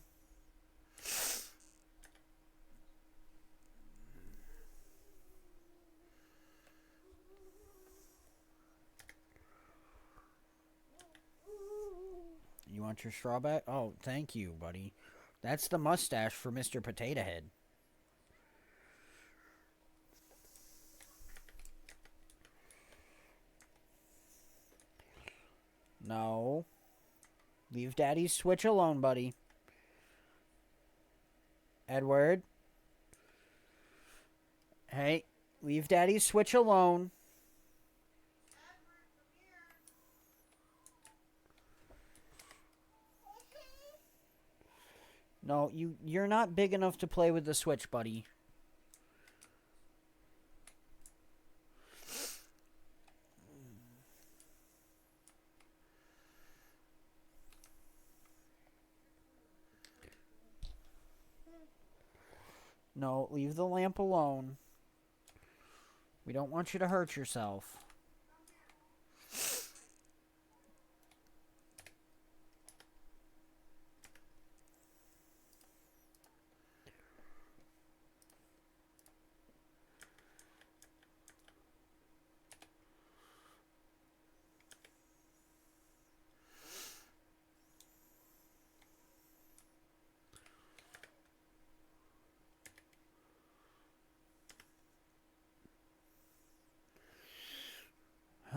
A: You want your straw back? Oh, thank you, buddy. That's the mustache for Mr. Potato Head. No. Leave Daddy's Switch alone, buddy. Edward. Hey, leave Daddy's Switch alone. No, you're not big enough to play with the Switch, buddy. No, leave the lamp alone. We don't want you to hurt yourself.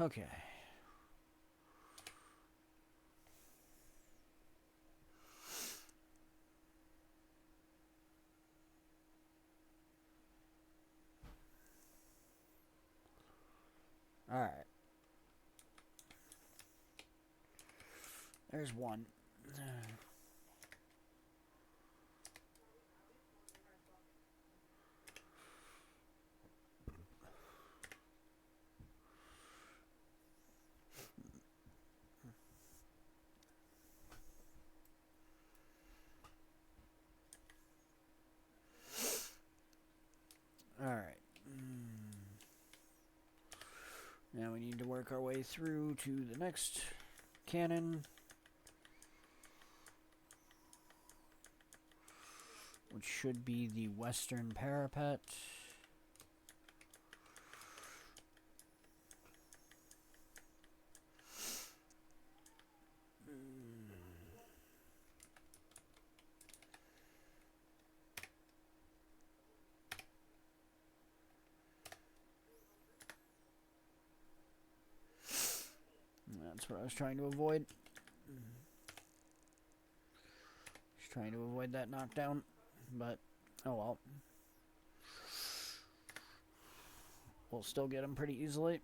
A: Okay. Alright. There's one. Alright. Now we need to work our way through to the next cannon, which should be the western parapet. That's what I was trying to avoid. Just trying to avoid that knockdown, but oh well. We'll still get him pretty easily.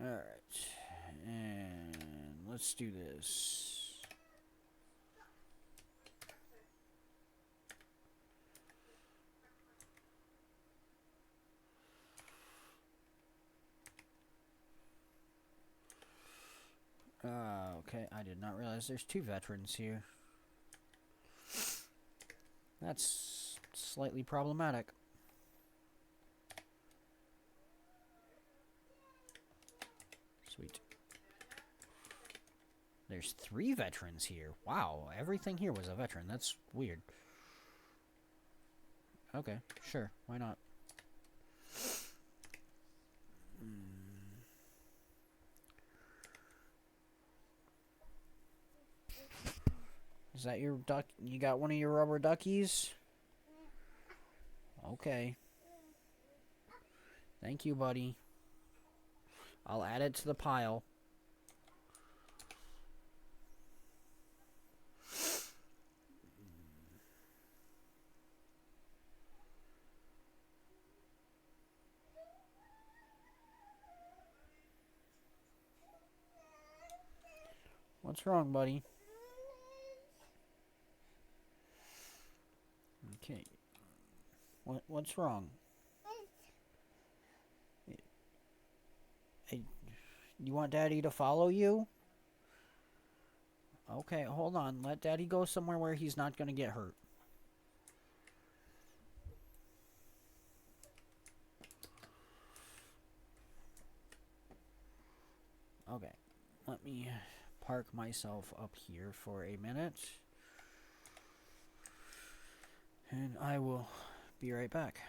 A: Alright. And let's do this. Okay, I did not realize there's two veterans here. That's slightly problematic. Sweet. There's 3 veterans here. Wow, everything here was a veteran. That's weird. Okay, sure. Why not? Is that your duck? You got one of your rubber duckies? Okay. Thank you, buddy. I'll add it to the pile. What's wrong, buddy? Okay. What's wrong? Hey, you want Daddy to follow you? Okay, hold on. Let Daddy go somewhere where he's not going to get hurt. Okay. Let me park myself up here for a minute. And I will be right back.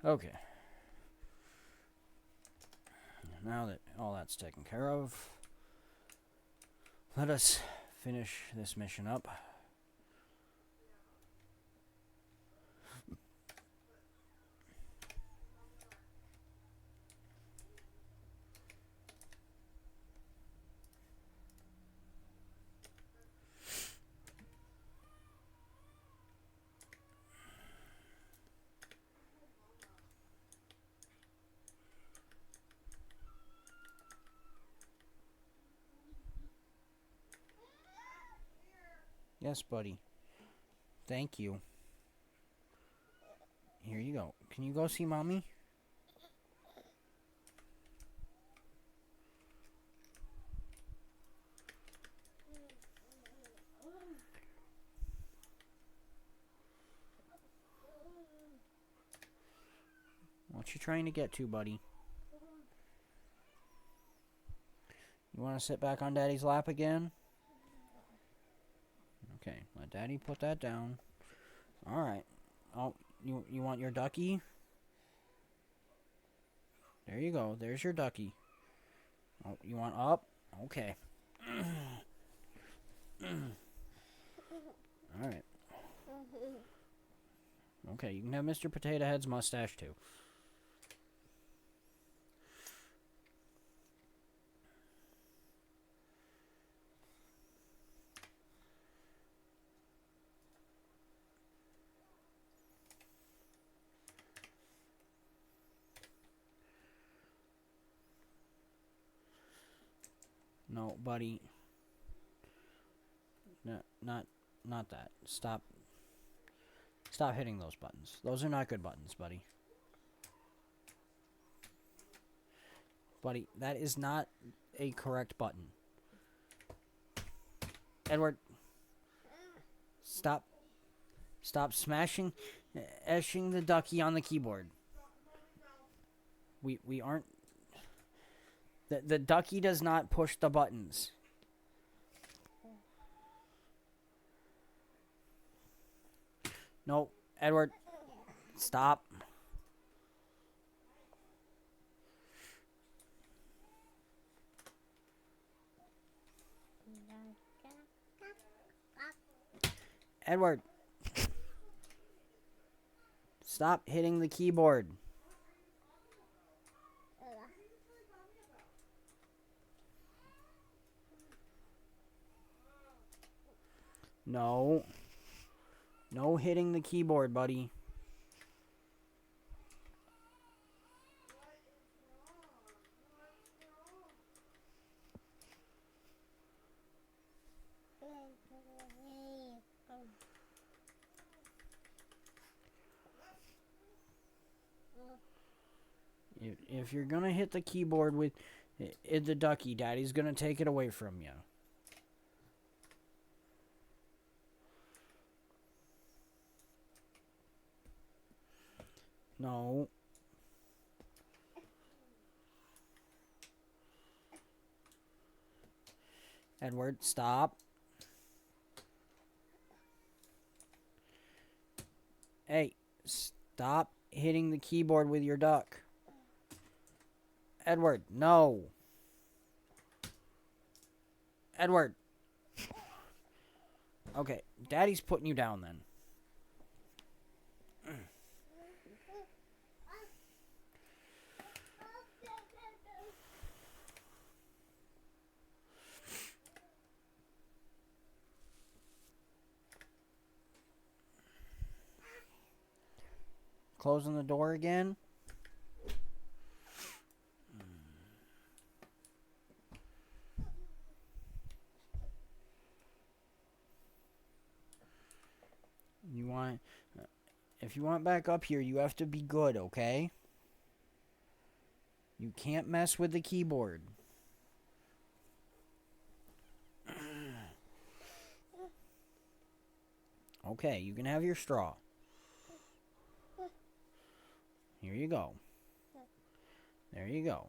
A: Okay. Now that all that's taken care of, let us finish this mission up. Yes, buddy. Thank you. Here you go. Can you go see Mommy? What you trying to get to, buddy? You want to sit back on Daddy's lap again? Okay, let Daddy put that down. Alright. Oh, you want your ducky? There you go. There's your ducky. Oh, you want up? Okay. Alright. Okay, you can have Mr. Potato Head's mustache too. No, buddy. No, not that. Stop hitting those buttons. Those are not good buttons, buddy. Buddy, that is not a correct button. Edward, stop smashing the ducky on the keyboard. We aren't. The ducky does not push the buttons. No, Edward, stop. Edward, stop hitting the keyboard. No. No hitting the keyboard, buddy. If you're gonna hit the keyboard with the ducky, Daddy's gonna take it away from you. No. Edward, stop. Hey, stop hitting the keyboard with your duck. Edward, no. Edward. Okay, Daddy's putting you down then. Closing the door again. If you want back up here, you have to be good, okay? You can't mess with the keyboard. Okay, you can have your straw. Here you go. There you go.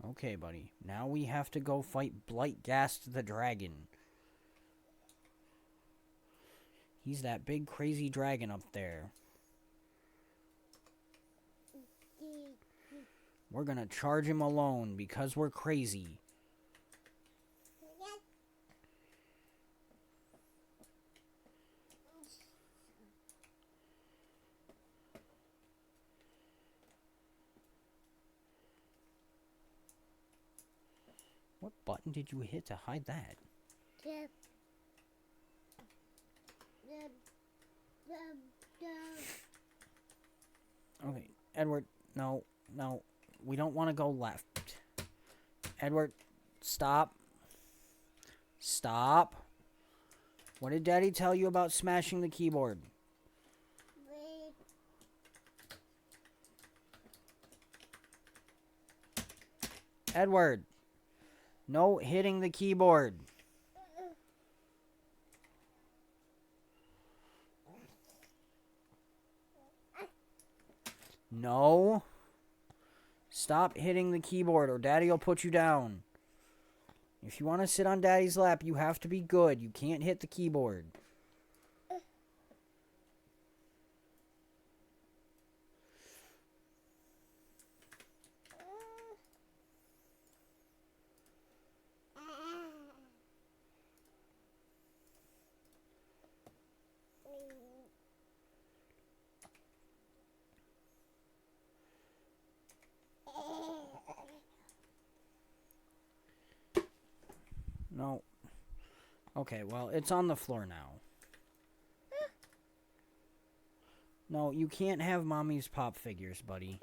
A: Okay, buddy. Now we have to go fight Blightgast the dragon. He's that big crazy dragon up there. We're gonna charge him alone because we're crazy. What button did you hit to hide that? Okay, Edward, no. We don't want to go left. Edward, stop. Stop. What did Daddy tell you about smashing the keyboard? Edward, no hitting the keyboard. No. Stop hitting the keyboard or Daddy will put you down. If you want to sit on Daddy's lap, you have to be good. You can't hit the keyboard. No. Okay, well, it's on the floor now. No, you can't have Mommy's pop figures, buddy.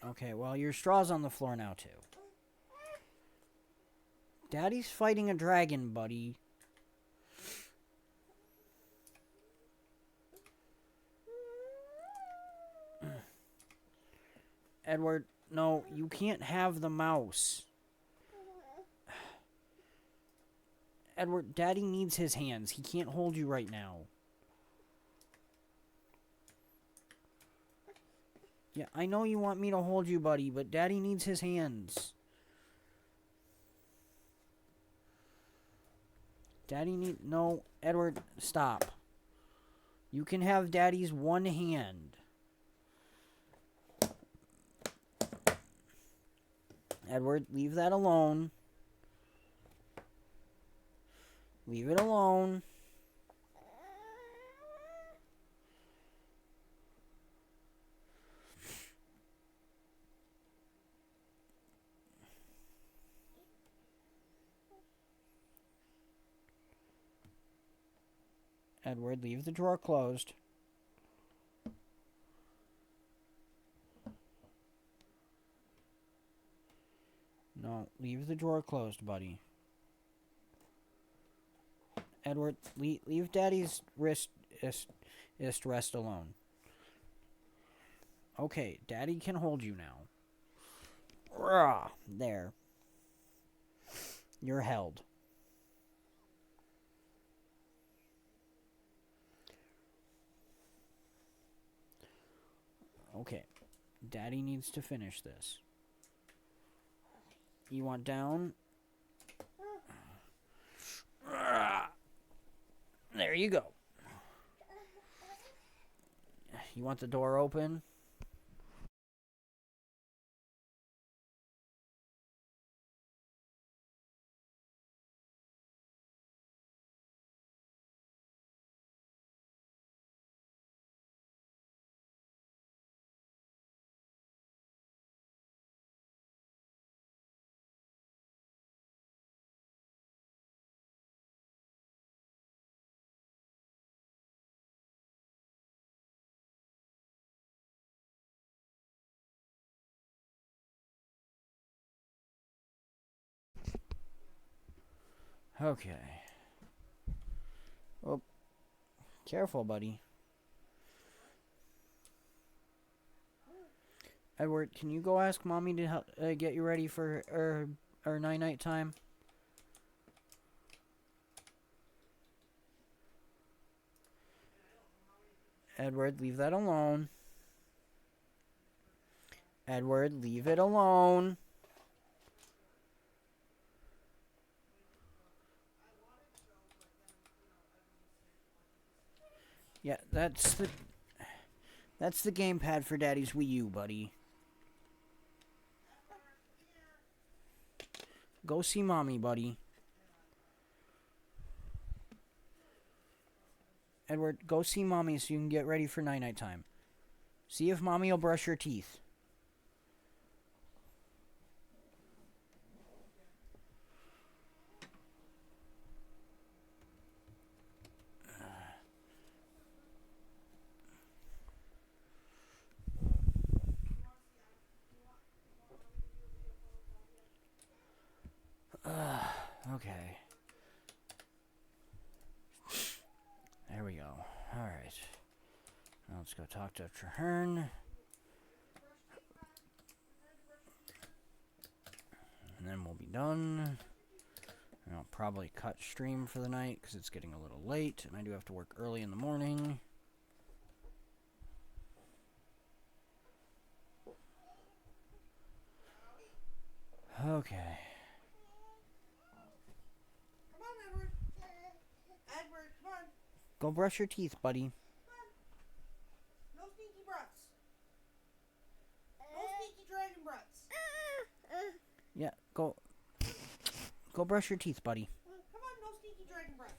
A: Okay, well, your straw's on the floor now, too. Daddy's fighting a dragon, buddy. Edward, no, you can't have the mouse. Edward, Daddy needs his hands. He can't hold you right now. Yeah, I know you want me to hold you, buddy, but Daddy needs his hands. No, Edward, stop. You can have Daddy's one hand. Edward, leave that alone. Leave it alone. Edward, leave the drawer closed. No, leave the drawer closed, buddy. Edward, leave Daddy's wrist rest alone. Okay, Daddy can hold you now. Rah, there. You're held. Okay, Daddy needs to finish this. You want down? There you go. You want the door open? Okay. Oh, careful, buddy. Edward, can you go ask Mommy to help get you ready for our night-night time? Edward, leave that alone. Edward, leave it alone. Yeah, that's the gamepad for Daddy's Wii U, buddy. Go see Mommy, buddy. Edward, go see Mommy so you can get ready for night-night time. See if Mommy will brush your teeth. Okay. There we go. Alright. Now let's go talk to Traherne. And then we'll be done. And I'll probably cut stream for the night because it's getting a little late. And I do have to work early in the morning. Okay.
B: Come on, Edward. Edward, come on.
A: Go brush your teeth, buddy.
B: No sneaky breaths. No sneaky dragon breaths.
A: Yeah, go brush your teeth, buddy.
B: Come on, no sneaky dragon breaths.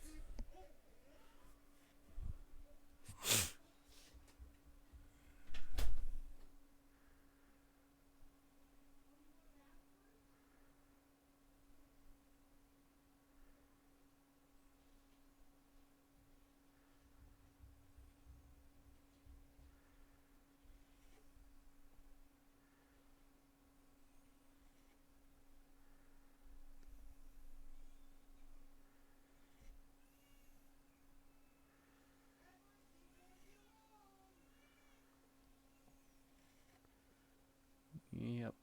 A: Yep.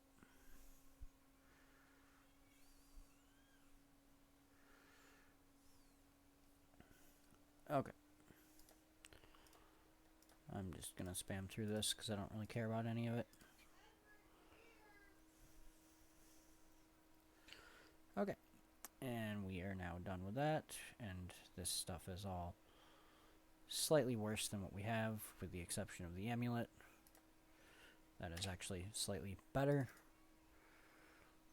A: Okay. I'm just gonna spam through this because I don't really care about any of it. Okay. And we are now done with that. And this stuff is all slightly worse than what we have, with the exception of the amulet. That is actually slightly better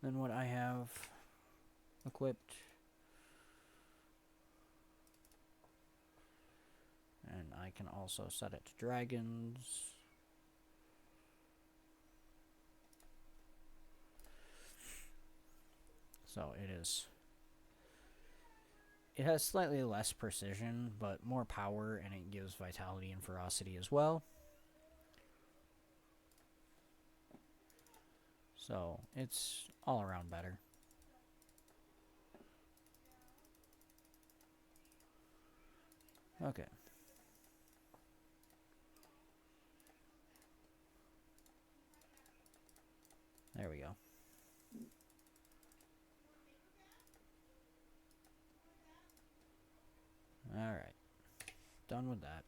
A: than what I have equipped. And I can also set it to dragons. So it is. It has slightly less precision, but more power, and it gives vitality and ferocity as well. So it's all around better. Okay. There we go. Alright. Done with that.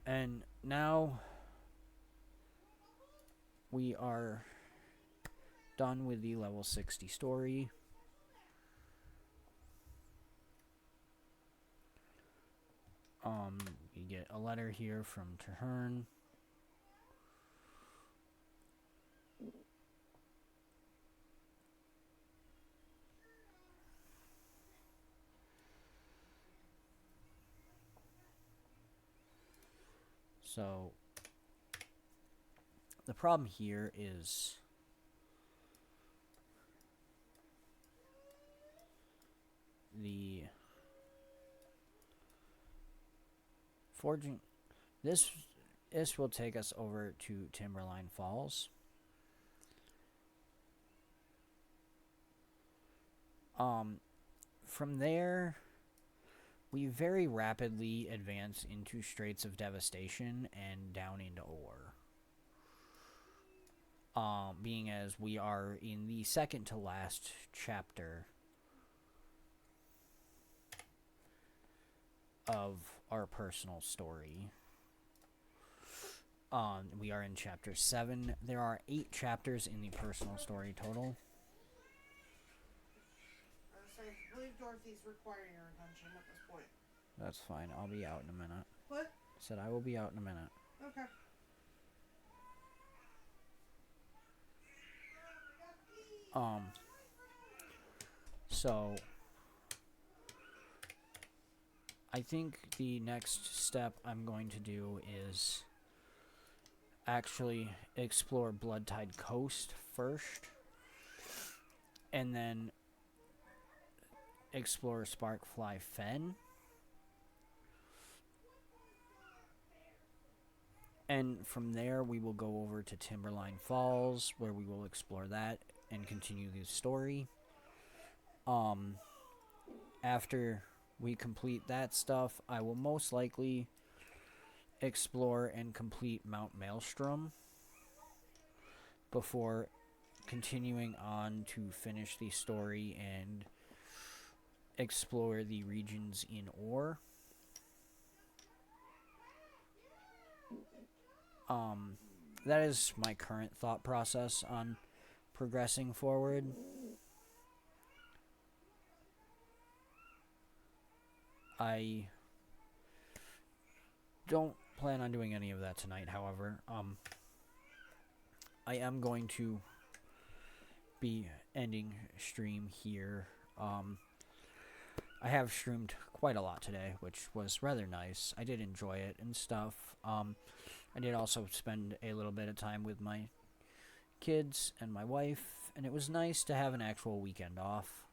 A: And now we are done with the level 60 story. You get a letter here from Traherne. So the problem here is the forging. This will take us over to Timberline Falls. From there, we very rapidly advance into Straits of Devastation and down into ore. Being as we are in the second to last chapter of our personal story. We are in chapter 7. There are 8 chapters in the personal story total.
B: I believe Dorothy's requiring your attention at this point.
A: That's fine. I'll be out in a minute.
B: What?
A: I said I will be out in a minute.
B: Okay.
A: So I think the next step I'm going to do is actually explore Bloodtide Coast first, and then explore Sparkfly Fen, and from there we will go over to Timberline Falls, where we will explore that and continue the story. After we complete that stuff, I will most likely explore and complete Mount Maelstrom before continuing on to finish the story and explore the regions in Ore. That is my current thought process on progressing forward. I don't plan on doing any of that tonight, however. I am going to be ending stream here. I have streamed quite a lot today, which was rather nice. I did enjoy it and stuff. I did also spend a little bit of time with my kids and my wife, and it was nice to have an actual weekend off.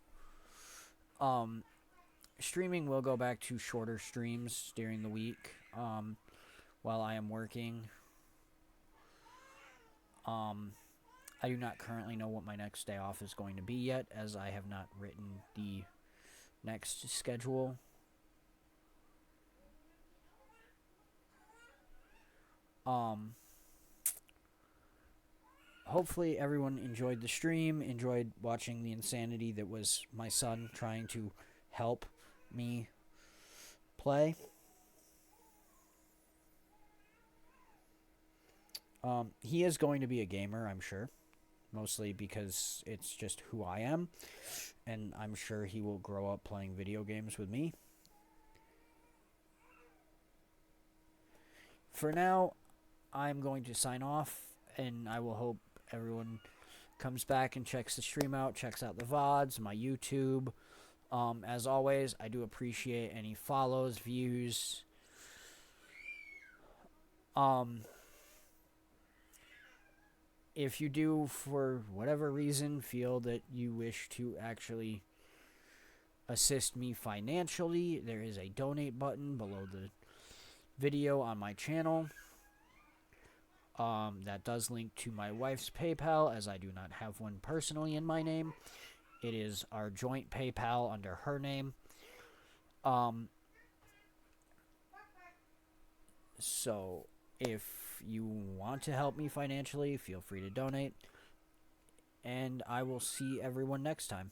A: Streaming will go back to shorter streams during the week while I am working. I do not currently know what my next day off is going to be yet, as I have not written the next schedule. Hopefully everyone enjoyed the stream, enjoyed watching the insanity that was my son trying to help me play. He is going to be a gamer, I'm sure. Mostly because it's just who I am. And I'm sure he will grow up playing video games with me. For now, I'm going to sign off. And I will hope everyone comes back and checks the stream out. Checks out the VODs, my YouTube. As always, I do appreciate any follows, views. If you do, for whatever reason, feel that you wish to actually assist me financially, there is a donate button below the video on my channel. That does link to my wife's PayPal, as I do not have one personally in my name. It is our joint PayPal under her name. So, if you want to help me financially, feel free to donate. And I will see everyone next time.